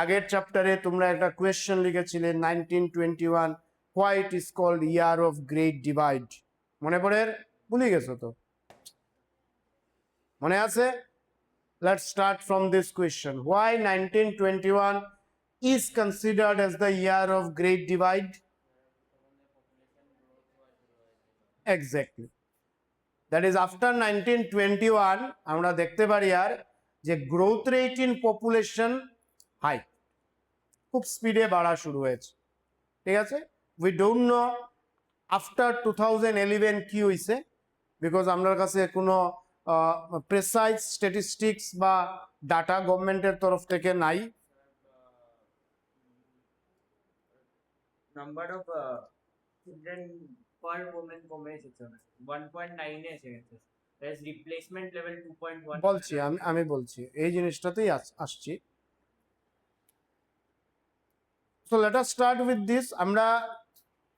আগের চ্যাপ্টারে তোমরা একটা question লিখেছিলে 1921 why it is called year of great divide, মনে পড়ে? ভুলে গেছো তো? মনে আছে? Let's start from this question. Why 1921 is considered as the year of great divide? Exactly. That is after 1921 আমরা দেখতে পারি আর যে growth rate in population high, খুব স্পিডে বাড়া শুরু হয়েছে। ঠিক আছে, উই ডোন্ট নো আফটার 2011 কি হয়েছে, বিকজ আমার কাছে কোনো প্রেসাইজ স্ট্যাটিস্টিক্স বা ডাটা গভর্নমেন্টের তরফ থেকে নাই। Number of children per woman কমে এসেছে 1.9 এ এসে গেছে, প্লাস রিপ্লেসমেন্ট লেভেল 2.1। বলছি আমি বলছি এই জিনিসটাতেই আসছি। So let us start with this. আমরা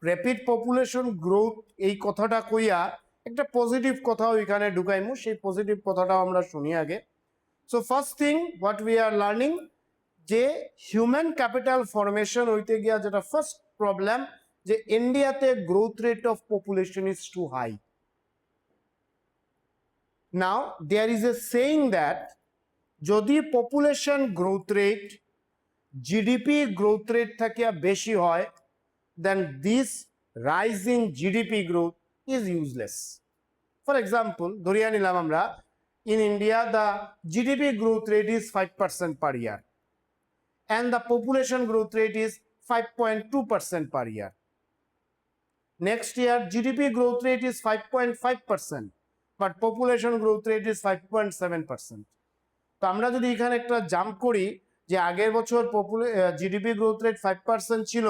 র্যাপিড পপুলেশন গ্রোথ এই কথাটা কইয়া একটা পজিটিভ কথাও এখানে ঢুকাইমু, সেই পজিটিভ কথাটাও আমরা শুনি আগে। So first thing what we are learning, যে হিউম্যান ক্যাপিটাল ফরমেশন হইতে গিয়া যেটা ফার্স্ট প্রবলেম, যে ইন্ডিয়াতে growth rate of population is too high. Now there is a saying that যদি population growth rate GDP growth rate থেকে বেশি হয়, then this rising GDP growth is useless. For example, ধরিয়া নিলাম আমরা in India the GDP growth rate is 5% per year and the population growth rate is 5.2% per year. Next year GDP growth rate is 5.5% but population growth rate is 5.7%. তো আমরা যদি এখানে একটা jump করি যে আগের বছর জিডিপি গ্রোথ রেট 5% ছিল,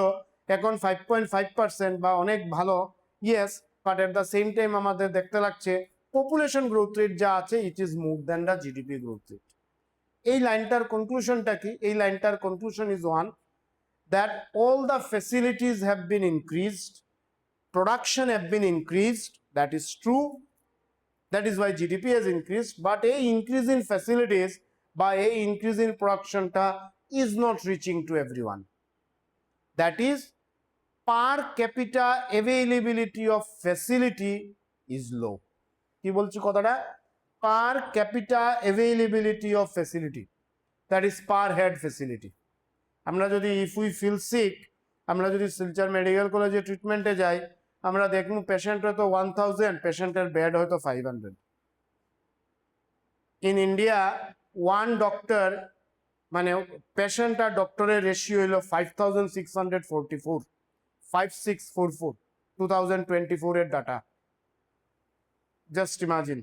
এখন 5.5% বা অনেক ভালো, yes, but at the same time আমাদের দেখতে লাগছে পপুলেশন গ্রোথ রেট যা আছে it is more than the GDP growth rate. এই লাইনটার কনক্লুশনটা কি? এই লাইনটার conclusion is one, that all the facilities have been increased, production have been increased, that is true, that is why GDP has increased, but এই increase in facilities বা এই increase in প্রোডাকশনটা is not reaching to everyone. That is per capita availability of facility is low. কি বলছি কথাটা, per capita availability of facility, that is per head facility. আমরা যদি if we feel sick, আমরা যদি শিলচর মেডিকেল কলেজে ট্রিটমেন্টে যাই, আমরা দেখব পেশেন্ট হয়তো 1000, পেশেন্টের বেড হয়তো 500। ইন ইন্ডিয়া ওয়ান ডক্টর মানে পেশেন্ট আর ডক্টরের রেশিও হলো 5644, 5644, 2024 এর ডাটা। জাস্ট ইমাজিন,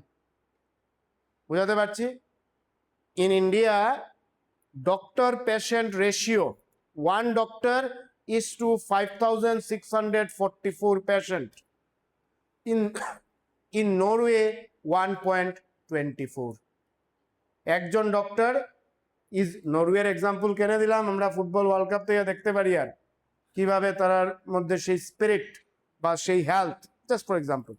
বুঝাতে পারছি? In India doctor patient ratio, one doctor is to 5644 patient. In Norway 1.24. একজন ডক্টর ইজ, নরওয়ের এক্সাম্পল কেন দিলাম, আমরা ফুটবল ওয়ার্ল্ড কাপ থেকে দেখতে পারি আর কিভাবে তার মধ্যে সেই স্পিরিট বা সেই হেলথ, জাস্ট ফর এক্সাম্পল,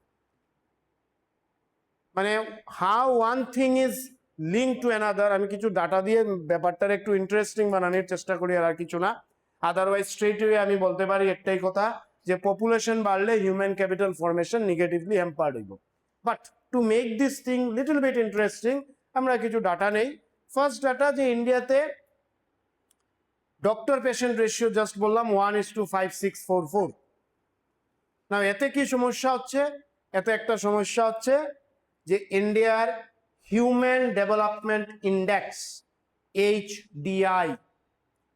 মানে how one thing is link to another. আমি কিছু ডাটা দিয়ে ব্যাপারটার একটু ইন্টারেস্টিং বানানোর চেষ্টা করি, আর কিছু না। আদারওয়াইজ স্ট্রেট ওয়ে আমি বলতে পারি একটাই কথা, যে পপুলেশন বাড়লে human capital formation negatively hampered হইব। But to make this thing little bit interesting, আমরা কিছু ডাটা নেই। ফার্স্ট ডাটা, যে ইন্ডিয়াতে ডক্টর পেশেন্ট রেশিও জাস্ট বললাম 1:5644। না, এতে কি সমস্যা হচ্ছে? এতে একটা সমস্যা হচ্ছে যে ইন্ডিয়ার হিউম্যান ডেভেলপমেন্ট ইন্ডেক্স, HDI।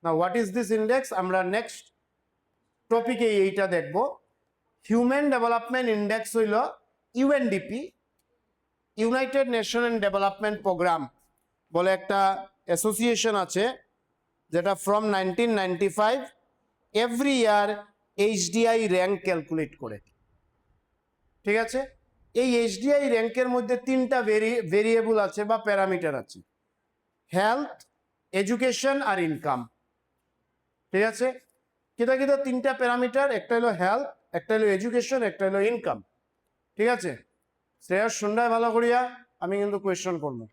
না, হোয়াট ইজ দিস ইন্ডেক্স? আমরা নেক্সট টপিকে এইটা দেখব। হিউম্যান ডেভেলপমেন্ট ইন্ডেক্স হইল UNDP, United Nation Development Program বলে একটা অ্যাসোসিয়েশন আছে, যেটা from 1995 every year HDI rank calculate করে। ঠিক আছে? এই HDI র্যাঙ্কের মধ্যে তিনটা ভেরিয়েবল আছে বা প্যারামিটার আছে, হেলথ, এডুকেশন আর ইনকাম। ঠিক আছে? কিতা কিতা তিনটা প্যারামিটার, একটা হলো হেলথ, একটা হলো এডুকেশন, একটা হলো ইনকাম। ঠিক আছে? শ্রেয়াস শুনরায় ভালো করিয়া, আমি কিন্তু কোয়েশ্চন করবো।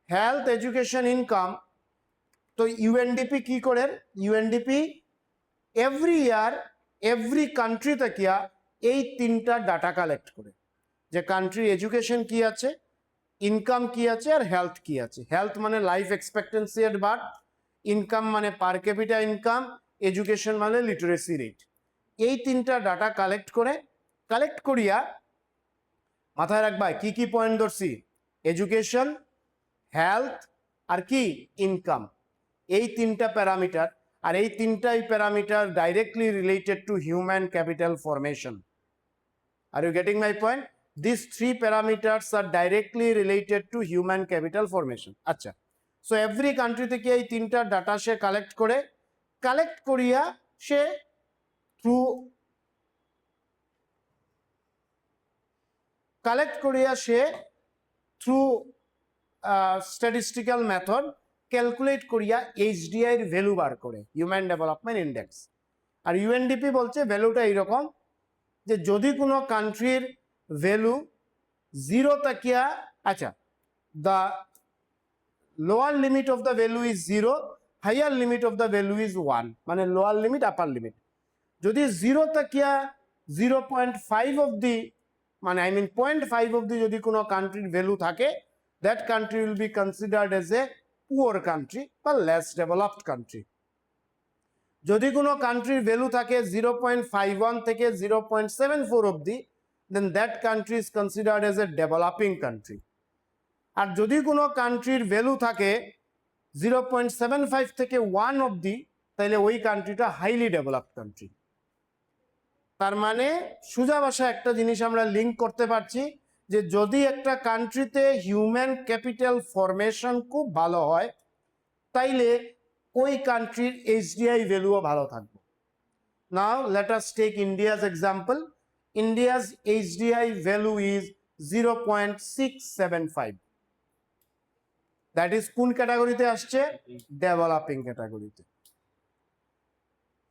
Health, education, income. তো ইউএনডিপি কি করে? UNDP every year every country থেকে এই তিনটা ডাটা কালেক্ট করে, যে কান্ট্রি এডুকেশন কি আছে, ইনকাম কি আছে, আর হেলথ কি আছে। হেলথ মানে লাইফ এক্সপেক্টেন্সি এট বার্থ, ইনকাম মানে পার ক্যাপিটা ইনকাম, এডুকেশন মানে লিটারেসি রেট। এই তিনটা ডাটা কালেক্ট করে, কালেক্ট করিয়া মাথায় রাখবা কি কি পয়েন্ট ধরছি, এডুকেশন, হেলথ আর কি ইনকাম, এই তিনটা প্যারামিটার। আর এই তিনটাই parameter directly related to human capital formation. Are you getting my point? These three parameters are directly related to human capital formation. আচ্ছা, সো এভরি কান্ট্রি থেকে এই তিনটা ডাটা সে কালেক্ট করে, কালেক্ট করিয়া সে থ্রু স্ট্যাটিস্টিক্যাল মেথড ক্যালকুলেট করিয়া HDI এর value বার করে, human development index. আর UNDP বলছে ভ্যালুটা এইরকম, যে যদি কোনো কান্ট্রির ভ্যালু 0 তাকিয়া, আচ্ছা, the lower limit of the value is 0, higher limit of the value is 1, মানে lower limit upper limit। যদি 0 তাকিয়া 0.5 অবধি, মানে আই মিন 0.5 অবধি যদি কোনো কান্ট্রির ভ্যালু থাকে, that country will be considered as a poor country বা লেস ডেভেলপড কান্ট্রি। যদি কোনো কান্ট্রির ভ্যালু থাকে 0.51 থেকে 0.74 অবধি, then that country is considered as a developing country. আর যদি কোনো কান্ট্রির ভ্যালু থাকে 0.75 থেকে 1 অবধি, তাহলে ওই কান্ট্রিটা হাইলি ডেভেলপড কান্ট্রি। তার মানে সোজা ভাষায় একটা জিনিস আমরা লিঙ্ক করতে পারছি, যে যদি একটা কান্ট্রিতে হিউম্যান ক্যাপিটাল ফরমেশন খুব ভালো হয়, তাইলে ওই কান্ট্রির HDI ভ্যালুও ভালো থাকবে। Now let us take India's example. India's HDI value is 0.675. That is কোন ক্যাটাগরিতে আসছে? ডেভেলপিং ক্যাটাগরিতে।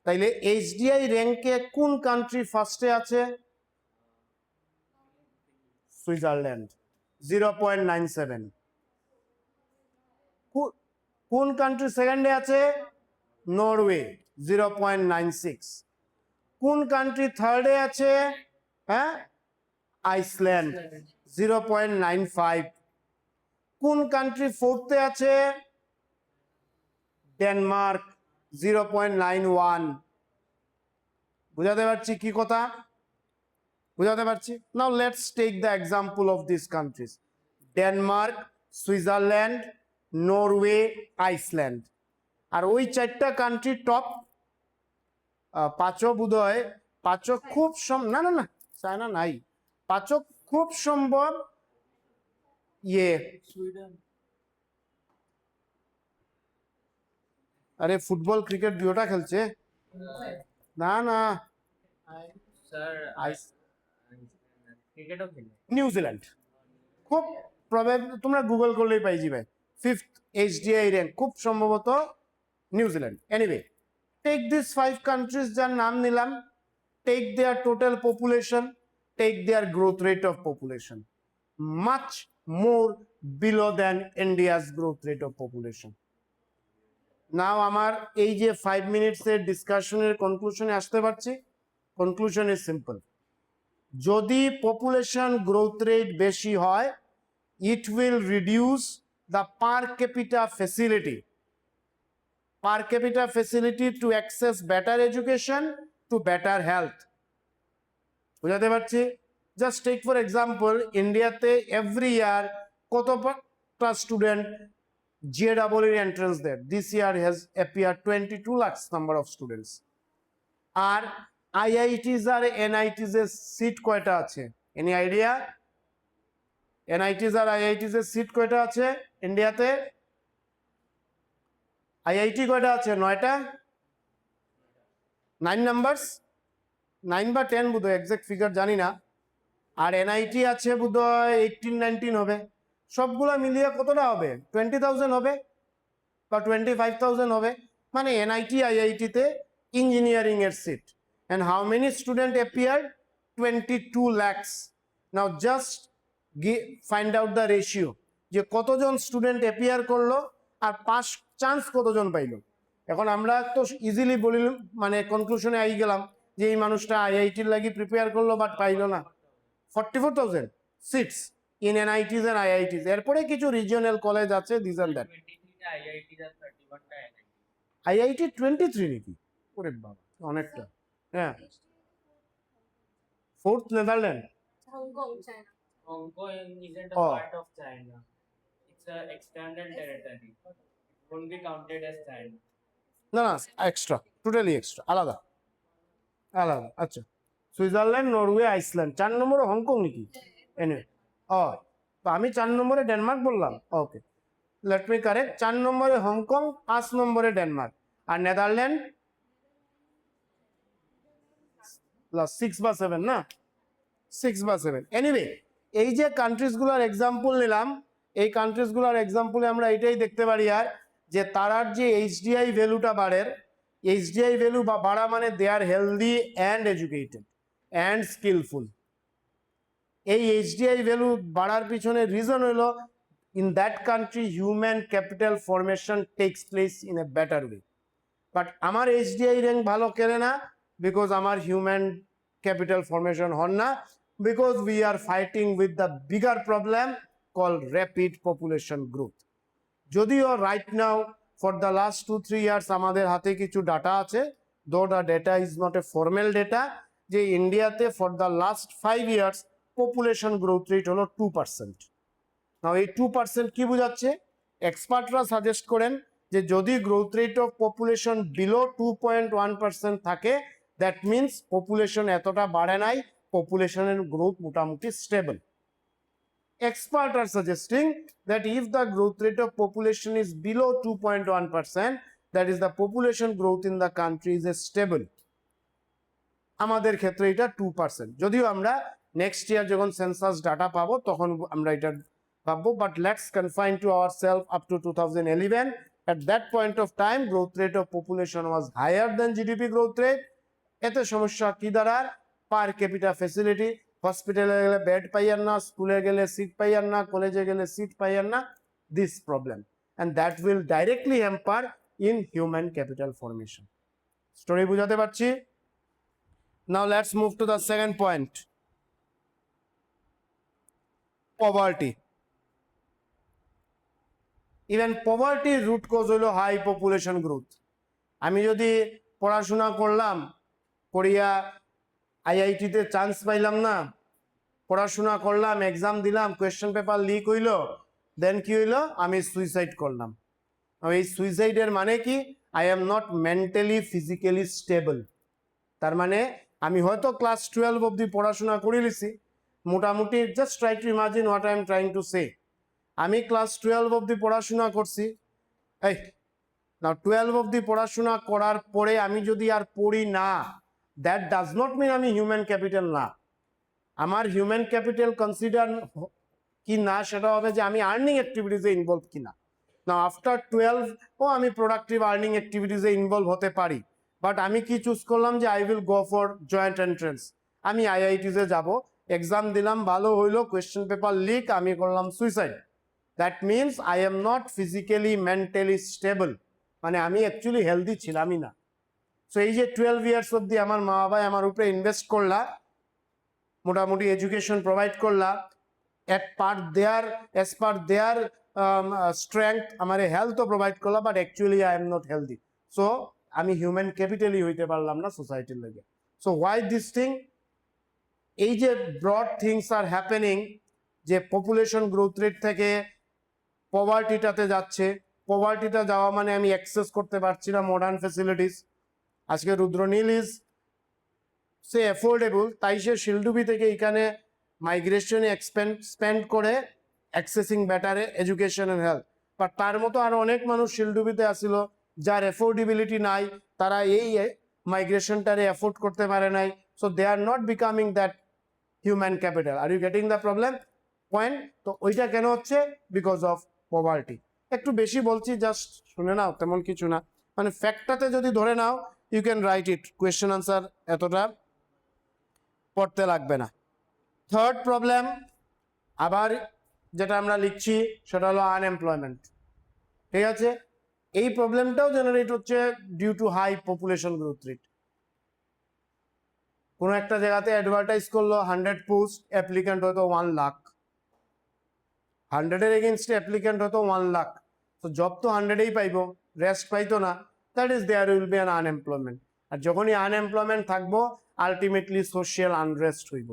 তাইলে HDI র্যাঙ্কে কোন কান্ট্রি ফার্স্টে আছে? সুইজারল্যান্ড, 0.97। কোন কান্ট্রি সেকেন্ডে আছে? নরওয়ে, 0.96। কোন কান্ট্রি থার্ডে আছে? হ্যাঁ, আইসল্যান্ড, 0.95। কোন কান্ট্রি ফোর্থে আছে? ডেনমার্ক 0.91। বুঝাতে পারছি কি কথা? বুঝাতে পারছি? Now let's take the example of this countries: Denmark, Switzerland, Norway, Iceland. আর ওই চারটা কান্ট্রি টপ পাঁচও বোধহয়, পাঁচও খুব না না না, চায়না নাই, পাঁচও খুব সম্ভব সুইডেন। আরে ফুটবল ক্রিকেট দুটোটা খেলছে না না। স্যার ক্রিকেটও খেলে। নিউজিল্যান্ড খুব প্রবাবলি, তোমরা গুগল করলেই পাই যাবে। ফিফথ এইচডিআই র্যাঙ্ক খুব সম্ভবত New Zealand. Anyway, take this 5 countries যার নাম নিলাম, take their total population, take their growth rate of population, much more below than India's growth rate of population. Now আমার এই যে 5 মিনিটসের ডিসকাশনের কনক্লুশনে আসতে পারছি। কনক্লুশন ইজ সিম্পল: যদি পপুলেশন গ্রোথ রেট বেশি হয়, it will reduce the per capita facility to access better education, to better health. বুঝাতে পারছি? জাস্ট টেক ফর এক্সাম্পল, ইন্ডিয়াতে এভরি ইয়ার কতটা স্টুডেন্ট JEE এন্ট্রান্স দেয়? This year has appear 22 lakhs number of students. আর IITs আর NITs এর seat কয়টা আছে? Any idea? NITs আর IITs এর সিট কয়টা আছে ইন্ডিয়াতে? IIT কয়টা আছে? 9টা, 9 নাম্বারস, 9 বা 10 বোধহয়, এক্সাক্ট ফিগার জানি না। আর NIT আছে বোধহয় 18-19 হবে। সবগুলো মিলিয়ে কতটা হবে? 20,000 হবে বা 25,000 হবে। মানে NIT IIT তে ইঞ্জিনিয়ারিং এর seat. and how many student appeared? 22 lakhs. now just find out the ratio, যে কতজন স্টুডেন্ট অ্যাপিয়ার করলো আর পাস চান্স কতজন পাইলো। এখন আমরা তো ইজিলি বলি, মানে কনক্লুশনে আই গেলাম যে এই মানুষটা IITর লাগি প্রিপেয়ার করলো বাট পাইলো না। 44,000 seats in NITs and IITs। এরপরে কিছু রিজিওনাল কলেজ আছে, দিস এন্ড দ্যাট। IIT 23 নাকি? ওরে বাবা, অনেকটা। হ্যাঁ, fourth Netherland. Hong Kong, China. Hong Kong isn't a Oh. part of China. It's an external territory. It won't be counted as China. না না, এক্সট্রা, টোটালি এক্সট্রা, আলাদা আলাদা। আচ্ছা, সুইজারল্যান্ড, নরওয়ে, আইসল্যান্ড। 4 নম্বরে হংকং নাকি? এনে তো আমি 4 নম্বরে ডেনমার্ক বললাম। ওকে, লেট মি কারেক্ট। 4 নম্বরে হংকং, 5 নম্বরে ডেনমার্ক, আর নেদারল্যান্ড 6 বা 7 না? 6 বা 7। এনিওয়ে, এই যে কান্ট্রিজগুলোর এক্সাম্পল নিলাম, এই কান্ট্রিজগুলোর এক্সাম্পলে আমরা এটাই দেখতে পারি আর যে তারার যে HDI ভ্যালুটা বাড়ে, HDI ভ্যালু বাড়া মানে they are healthy and educated and skillful. এই HDI ভ্যালু বাড়ার পিছনে রিজন হলো in that country human capital formation takes place in a better way. But আমার HDI র্যাঙ্ক ভালো কেন না? বিকজ আমার হিউম্যান ক্যাপিটাল ফরমেশন হন না, because we are fighting with the bigger problem call rapid population growth. যদিও right now for the last 2-3 years আমাদের হাতে কিছু ডাটা আছে, though the data is not a formal data, যে ইন্ডিয়াতে for the last 5 years population growth rate হলো 2%। নাও এই 2% কি বোঝাচ্ছে? এক্সপার্টরা সাজেস্ট করেন যে যদি growth rate of population below 2.1% থাকে, দ্যাট মিনস পপুলেশন এতটা বাড়ে নাই, পপুলেশনের গ্রোথ মোটামুটি stable. Experts are suggesting that if the growth rate of population is below 2.1%, that is the population growth in the country is stable. আমাদের ক্ষেত্রে এটা 2%। যদিও আমরা নেক্সট ইয়ার যখন সেন্সাস ডাটা পাবো তখন আমরা এটা ভাববো, but let's confine to ourself up to 2011। At that point of time, growth rate of population was higher than GDP growth rate. এতে সমস্যা কি দাঁড়ার? পার ক্যাপিটা ফ্যাসিলিটি, হসপিটালে গেলে বেড পাইয়ার না, স্কুলে গেলে সিট পাইয়ার না, কলেজে গেলে সিট পাইয়ার না, this problem, and that will directly hamper in human capital formation. Story বুঝাতে পারছি? Now let's move to the second point. Poverty. Even পভার্টির রুট কজ হলো হাই পপুলেশন গ্রোথ। আমি যদি পড়াশোনা করলাম, করিয়া আইআইটিতে চান্স পাইলাম না, পড়াশোনা করলাম, এক্সাম দিলাম, কোয়েশ্চেন পেপার লিক হইলো, দেন কি হইলো, আমি সুইসাইড করলাম। এই সুইসাইডের মানে কি? I am not mentally physically stable. তার মানে আমি হয়তো ক্লাস 12 অবধি পড়াশোনা করে লিছি মোটামুটি। Just try to imagine what I am trying to say. আমি ক্লাস 12 অবধি পড়াশোনা করছি, এই না 12 অবধি পড়াশোনা করার পরে আমি যদি আর পড়ি না, দ্যাট ডাজ নট মিন আমি হিউম্যান ক্যাপিটাল না। আমার হিউম্যান ক্যাপিটাল কনসিডার কি না সেটা হবে যে আমি আর্নিং অ্যাক্টিভিটিসে ইনভলভ কিনা। না আফটার 12 ও আমি প্রোডাক্টিভ আর্নিং অ্যাক্টিভিটিসে ইনভলভ হতে পারি, বাট আমি কি চুজ করলাম যে I will go for joint entrance. আমি আইআইটিতে যাব, এক্সাম দিলাম, ভালো হইলো, কোয়েশ্চেন পেপার লিক, আমি করলাম suicide. That means I am not physically mentally stable, মানে আমি অ্যাকচুয়ালি হেলদি ছিলামই না। সো এই যে 12 ইয়ার্স অবধি আমার মা বাবা আমার উপরে ইনভেস্ট করলা, মোটামুটি এডুকেশন প্রোভাইড করলা, at part their as per their strength আমার হেলথও প্রোভাইড করলা, but actually I am not healthy. So আমি হিউম্যান ক্যাপিটালই হইতে পারলাম না সোসাইটির লাগে। So why this thing? এই যে ব্রড থিংস আর হ্যাপেনিং, যে পপুলেশন গ্রোথ রেট থেকে পভার্টিটাতে যাচ্ছে, পভার্টিটা যাওয়া মানে আমি অ্যাক্সেস করতে পারছি না মডার্ন ফ্যাসিলিটিস। আজকে রুদ্রনীল ইজ সে অ্যাফোর্ডেবল, তাই সে শিলডুবি থেকে এখানে মাইগ্রেশনে স্পেন্ড করে অ্যাক্সেসিং বেটারে এডুকেশন অ্যান্ড হেলথ। বাট তার মতো আরো অনেক মানুষ শিলডুবিতে আসিল যার অ্যাফোর্ডেবিলিটি নাই, তারা এই মাইগ্রেশনটারে অ্যাফোর্ড করতে পারে নাই। So they are not becoming that human capital. Are you getting the problem point? তো ওইটা কেন হচ্ছে? Because of poverty. একটু বেশি বলছি, জাস্ট শুনে নাও, তেমন কিছু না, মানে ফ্যাক্টটাতে যদি ধরে নাও, you can write it, question answer এতটা পড়তে লাগবে না। থার্ড প্রবলেম আবার যেটা আমরা লিখছি সেটা হলো আনএমপ্লয়মেন্ট। ঠিক আছে, এই প্রবলেমটাও জেনারেট হচ্ছে due to high population growth rate. কোনো একটা জায়গাতে অ্যাডভার্টাইজ করলো 100 পোস্ট, অ্যাপ্লিক্যান্ট হয়তো 1 লাখ, 100-এর এগেনস্টে অ্যাপ্লিক্যান্ট হতো 1 লাখ। তো জব তো 100-এই পাইবো, রেস্ট পাইতো না। That is there will be an unemployment. আর যখনই আনএমপ্লয়মেন্ট থাকবো, আলটিমেটলি সোশিয়াল আনরেস্ট হইব।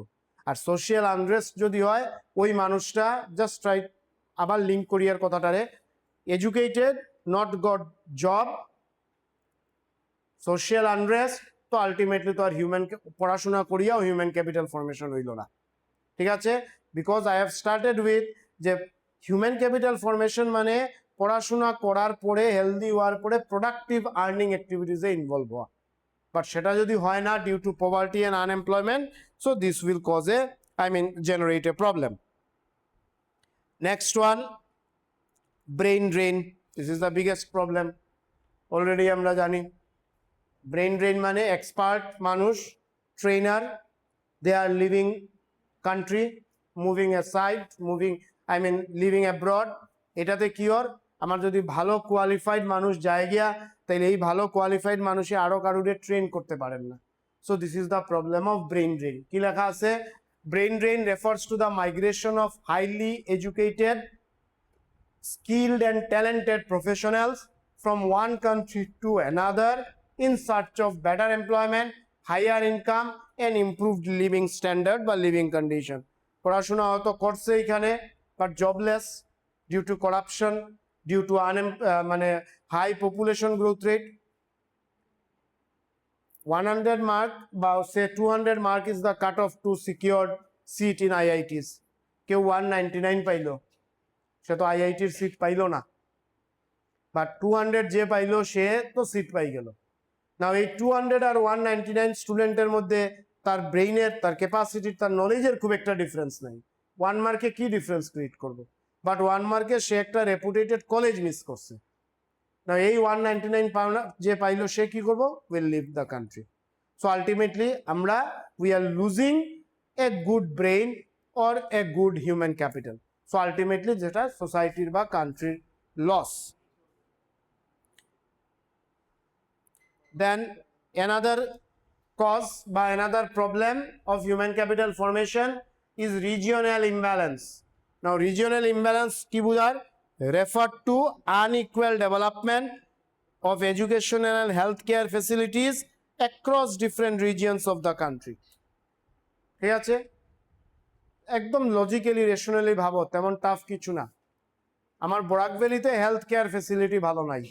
আর সোশিয়াল আনরেস্ট যদি হয়, ওই মানুষটা জাস্ট ট্রাই, আবার লিঙ্ক করিয়ার কথাটারে, educated not got job, social unrest, তো আলটিমেটলি তো আর হিউম্যান পড়াশোনা করিয়াও হিউম্যান ক্যাপিটাল ফরমেশন হইল না। ঠিক আছে, because I have started with যে হিউম্যান ক্যাপিটাল ফরমেশন মানে পড়াশোনা করার পরে, হেলদি হওয়ার পরে প্রোডাক্টিভ আর্নিং অ্যাক্টিভিটিসে ইনভলভ হওয়া। বাট সেটা যদি হয় না due to poverty and unemployment, so this will cause generate a problem. Next one, brain drain. This is the biggest problem. Already আমরা জানি ব্রেইন ড্রেন মানে এক্সপার্ট মানুষ, trainer, they are living country, moving aside, living abroad. এটাতে কি ওর, আমার যদি ভালো qualified মানুষ যায় গিয়া, তাহলে এই ভালো কোয়ালিফাইড মানুষে আরো কারুরে ট্রেন করতে পারেন না। So this is the problem of brain drain. কি লেখা আছে? Brain drain refers to the migration of highly educated, skilled and talented professionals from one country to another in search of better employment, higher income and improved living standard বা living condition. পড়াশোনা হয়তো করছে এখানে, but jobless due to corruption, due to high population growth rate. 100 mark বা say 200 mark is the cut off to secured seat in IITs. কেউ 199 পাইলো, সে তো আইআইটির seat পাইলো না, বাট 200 যে পাইলো সে তো সিট পাই গেল। না এই 200 আর 199 স্টুডেন্টের মধ্যে তার ব্রেইনের, তার ক্যাপাসিটির, তার নলেজের খুব একটা ডিফারেন্স নাই। 1 মার্কে কি ডিফারেন্স ক্রিয়েট করবে? বাট 1 মার্কে সে একটা রেপুটেটেড কলেজ মিস করছে। না এই 199 যে পাইলো সে কি করবো? Will leave the country. So ultimately আমরা we are losing a good brain or a good human capital. So ultimately যেটা সোসাইটির বা কান্ট্রির loss. Then another cause by another problem of human capital formation is regional imbalance. Now regional imbalance কি বোঝায়? Refer to unequal development of educational and healthcare facilities across different regions of the country. ঠিক আছে, একদম logically rationally ভাবো, তেমন tough কিছু না। আমার বরাক ভ্যালিতে হেলথ কেয়ার ফেসিলিটি ভালো নাই,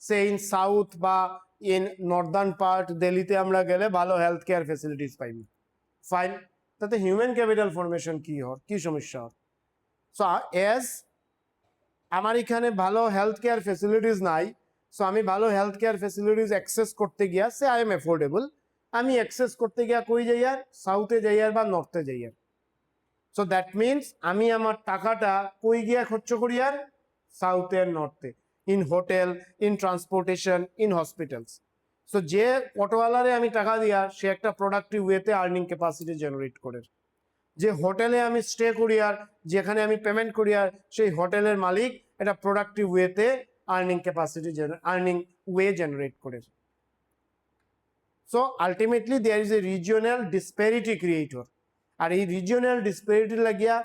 সে ইন সাউথ বা ইন নর্দার্ন পার্ট দিল্লিতে আমরা গেলে ভালো হেলথ কেয়ার ফেসিলিটিস পাইনি, ফাইন, তাতে হিউম্যান ক্যাপিটাল ফরমেশন কি সমস্যা? সো এজ আমার এখানে ভালো হেলথ কেয়ার ফেসিলিটিস নাই, সো আমি ভালো হেলথ কেয়ার ফেসিলিটিস অ্যাক্সেস করতে গিয়া সে আই এম অ্যাফোর্ডেবল, আমি অ্যাক্সেস করতে গিয়া কই যাইয়ার? সাউথে যাইয়ার বা নর্থে যাইয়ার। সো দ্যাট মিনস আমি আমার টাকাটা কই গিয়া খরচ করি? আর সাউথে আর নর্থে, in hotel, in transportation, in hospitals. So যে অটোওয়ালারে আমি টাকা দিয়া সে একটা প্রোডাক্টিভ ওয়েতে আর্নিং ক্যাপাসিটি জেনারেট করে, যে হোটেলে আমি স্টে করি আর যেখানে আমি পেমেন্ট করি আর সেই হোটেলের মালিক এটা প্রোডাক্টিভ ওয়েতে earning capacity earning way generate করে। So ultimately there is a regional disparity creator, আর এই রিজিওনাল ডিসপ্যারিটি লাগিয়া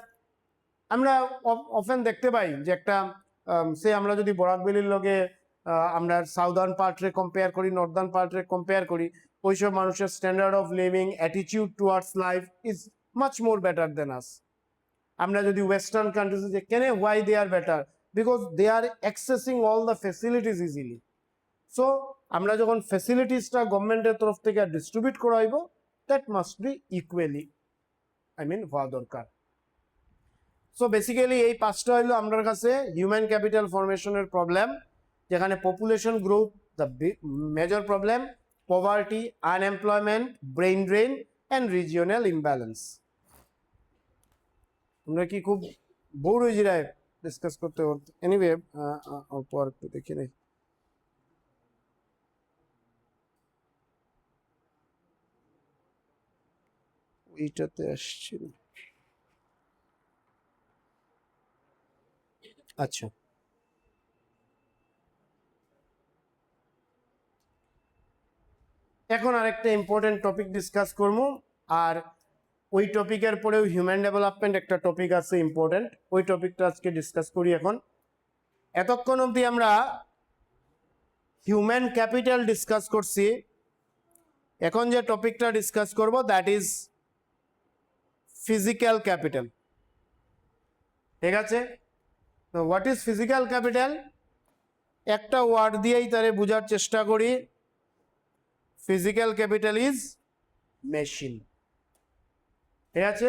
আমরা অফেন দেখতে পাই যে একটা সে আমরা যদি বরাক ভ্যালির লগে আমরা সাউদার্ন পার্টরে কম্পেয়ার করি, নর্দার্ন পার্টরে কম্পেয়ার করি, ওইসব মানুষের standard of living, attitude towards life is much more better than us. আমরা যদি ওয়েস্টার্ন কান্ট্রিজ যে কেন why they are better? Because they are accessing all the facilities easily. So আমরা যখন ফ্যাসিলিটিসটা গভর্নমেন্টের তরফ থেকে distribute করাইব, that must be equally, I mean হওয়া দরকার। সো বেসিক্যালি এই পাঁচটা হইলো আমার কাছে হিউম্যান ক্যাপিটাল ফরমেশনের প্রবলেম, যেখানে population growth the major problem, poverty, unemployment, brain drain and regional imbalance. তোমরা কি খুব বোর হয়ে যায় ডিসকাস করতে? এনিওয়ে অল্প আর একটু দেখি নাই। এইটাতে আসছে না, আচ্ছা এখন আরেকটা ইম্পর্টেন্ট টপিক ডিসকাস করবো, আর ওই টপিকের পরেও হিউম্যান ডেভেলপমেন্ট একটা টপিক আছে ইম্পর্টেন্ট, ওই টপিকটা আজকে ডিসকাস করি। এখন এতক্ষণ অবধি আমরা হিউম্যান ক্যাপিটাল ডিসকাস করছি, এখন যে টপিকটা ডিসকাস করব দ্যাট ইজ ফিজিক্যাল ক্যাপিটাল। ঠিক আছে, তো হোয়াট ইজ ফিজিক্যাল ক্যাপিটাল? একটা ওয়ার্ড দিয়েই তারে বোঝার চেষ্টা করি, ফিজিক্যাল ক্যাপিটাল ইজ মেশিন। ঠিক আছে,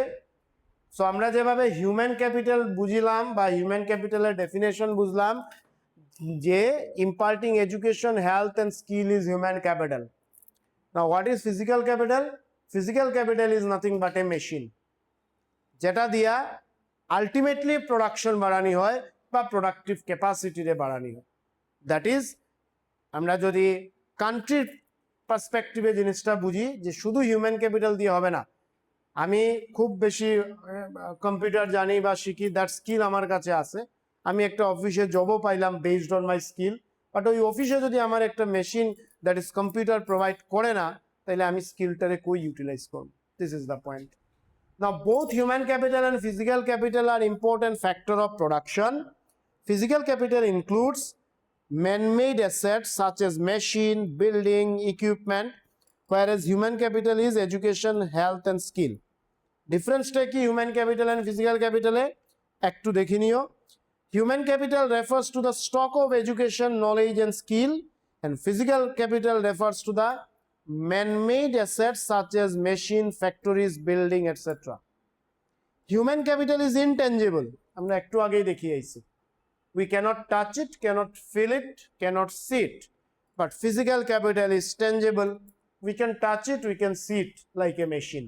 সো আমরা যেভাবে হিউম্যান ক্যাপিটাল বুঝলাম বা হিউম্যান ক্যাপিটালের ডেফিনেশন বুঝলাম যে imparting education, health and skill is human capital. Now what is physical capital? Physical capital is nothing but a machine, যেটা দিয়া আলটিমেটলি প্রোডাকশন বাড়ানি হয় বা প্রোডাক্টিভ ক্যাপাসিটিরে বাড়ানি হয়। দ্যাট ইজ আমরা যদি কান্ট্রির পার্সপেক্টিভে জিনিসটা বুঝি যে শুধু হিউম্যান ক্যাপিটাল দিয়ে হবে না, আমি খুব বেশি কম্পিউটার জানি বা শিখি, দ্যাট স্কিল আমার কাছে আছে, আমি একটা অফিসে জবও পাইলাম based on my skill, but ওই অফিসে যদি আমার একটা machine that is computer provide করে না, তাহলে আমি স্কিলটারে কই ইউটিলাইজ করব? This is the point. Now both human capital and physical capital are important factor of production. Physical capital includes man-made assets such as machine, building, equipment, whereas human capital is education, health and skill. Difference টা কি human capital and physical capital এ একটু দেখে নিও। Human capital refers to the stock of education, knowledge and skill, and physical capital refers to the man-made assets such as machine, factories, building, etc. Human capital is intangible. আমরা একটু আগেই দেখিয়ে আইছি। We cannot touch it, cannot feel it, cannot see it. But physical capital is tangible. We can touch it, we can see it like a machine.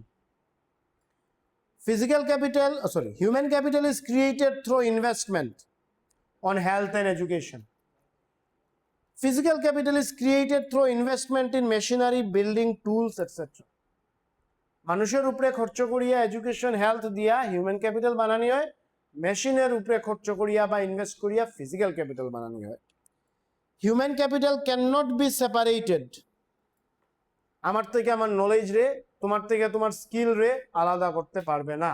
Human capital is created through investment on health and education. Physical capital is created through investment in machinery, building, tools, etc. মানুষের উপরে খরচ করিয়া education, health দিয়া human capital বানানি হয়, মেশিনের উপরে খরচ করিয়া বা ইনভেস্ট করিয়া ফিজিক্যাল ক্যাপিটাল বানানি হয়। Human capital can not be separated. আমার থেকে আমার নলেজ রে, তোমার থেকে তোমার স্কিল রে আলাদা করতে পারবে না।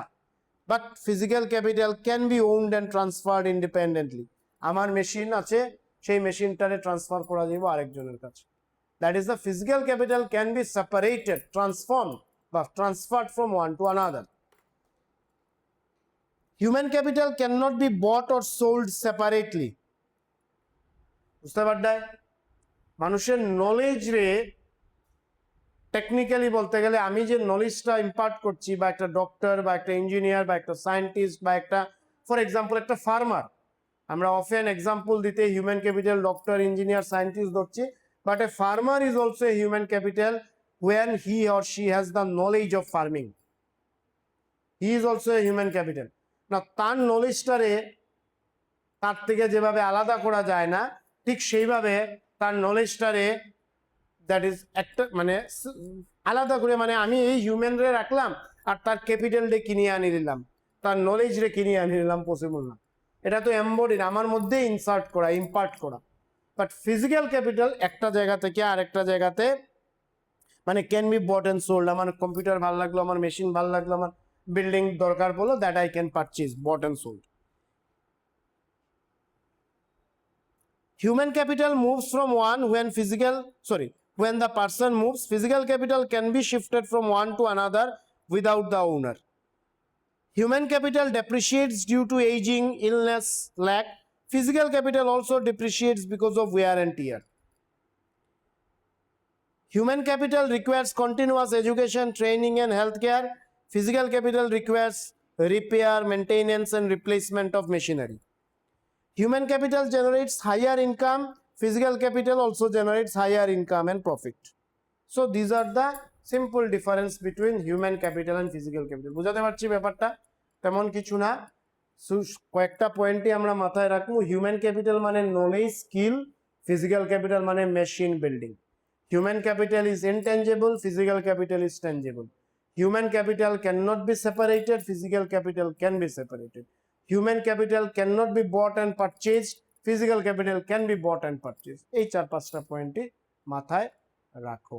But physical capital can be owned and transferred independently. আমার মেশিন আছে, সেই মেশিনটারে ট্রান্সফার করা যাবে আরেকজনের কাছে। That is the physical capital can be separated, transform বা transferred from one to another. Human capital can not be bought or sold separately. বুঝতে পারডায়? মানুষের নলেজ রে টেকনিক্যালি বলতে গেলে আমি যে নলেজটা ইম্পার্ট করছি, বা একটা ডক্টর বা একটা ইঞ্জিনিয়ার বা একটা সায়েন্টিস্ট বা একটা, ফর এক্সাম্পল একটা ফার্মার, আমরা অফেন এক্সাম্পল দিতে human capital doctor engineer scientist ধরছি, but a farmer is also a human capital when he or she has the knowledge of farming. He is also a human capital. না তার নলেজটারে তার থেকে যেভাবে আলাদা করা যায় না, ঠিক সেইভাবে তার নলেজটারে দ্যাট ইজ একটা মানে আলাদা করে, মানে আমি এই হিউম্যান রে রাখলাম আর তার ক্যাপিটাল রে কিনে আনি দিলাম, তার নলেজ রে কিনে আনি দিলাম, পসিবল না। এটা তো এমবডিড, আমার মধ্যে ইনসার্ট করা, ইম্পার্ট করা। বাট ফিজিক্যাল ক্যাপিটাল একটা জায়গা থেকে আরেকটা জায়গাতে মানে can be bought and sold. আমার কম্পিউটার ভালো লাগলো, আমার মেশিন ভালো লাগলো, আমার বিল্ডিং দরকার পড়লো, that I can purchase, bought and sold. Human capital moves from one when the person moves, physical capital can be shifted from one to another without the owner. Human capital depreciates due to aging, illness, lack. Physical capital also depreciates because of wear and tear. Human capital requires continuous education, training and healthcare. Physical capital requires repair, maintenance and replacement of machinery. Human capital generates higher income. Physical capital also generates higher income and profit. So these are the simple difference between human capital and physical capital. বুঝাতে পারছি ব্যাপারটা? তেমন কিছু না, কয়েকটা পয়েন্টই আমরা মাথায় রাখবো। হিউম্যান ক্যাপিটাল মানে নলেজ, স্কিল, ফিজিক্যাল ক্যাপিটাল মানে machine building. Human capital is intangible, physical capital is tangible. Human capital cannot be separated, physical capital can be separated. Human capital cannot be bought and purchased, physical capital can be bought and purchased. এই 4-5টা পয়েন্টই মাথায় রাখো।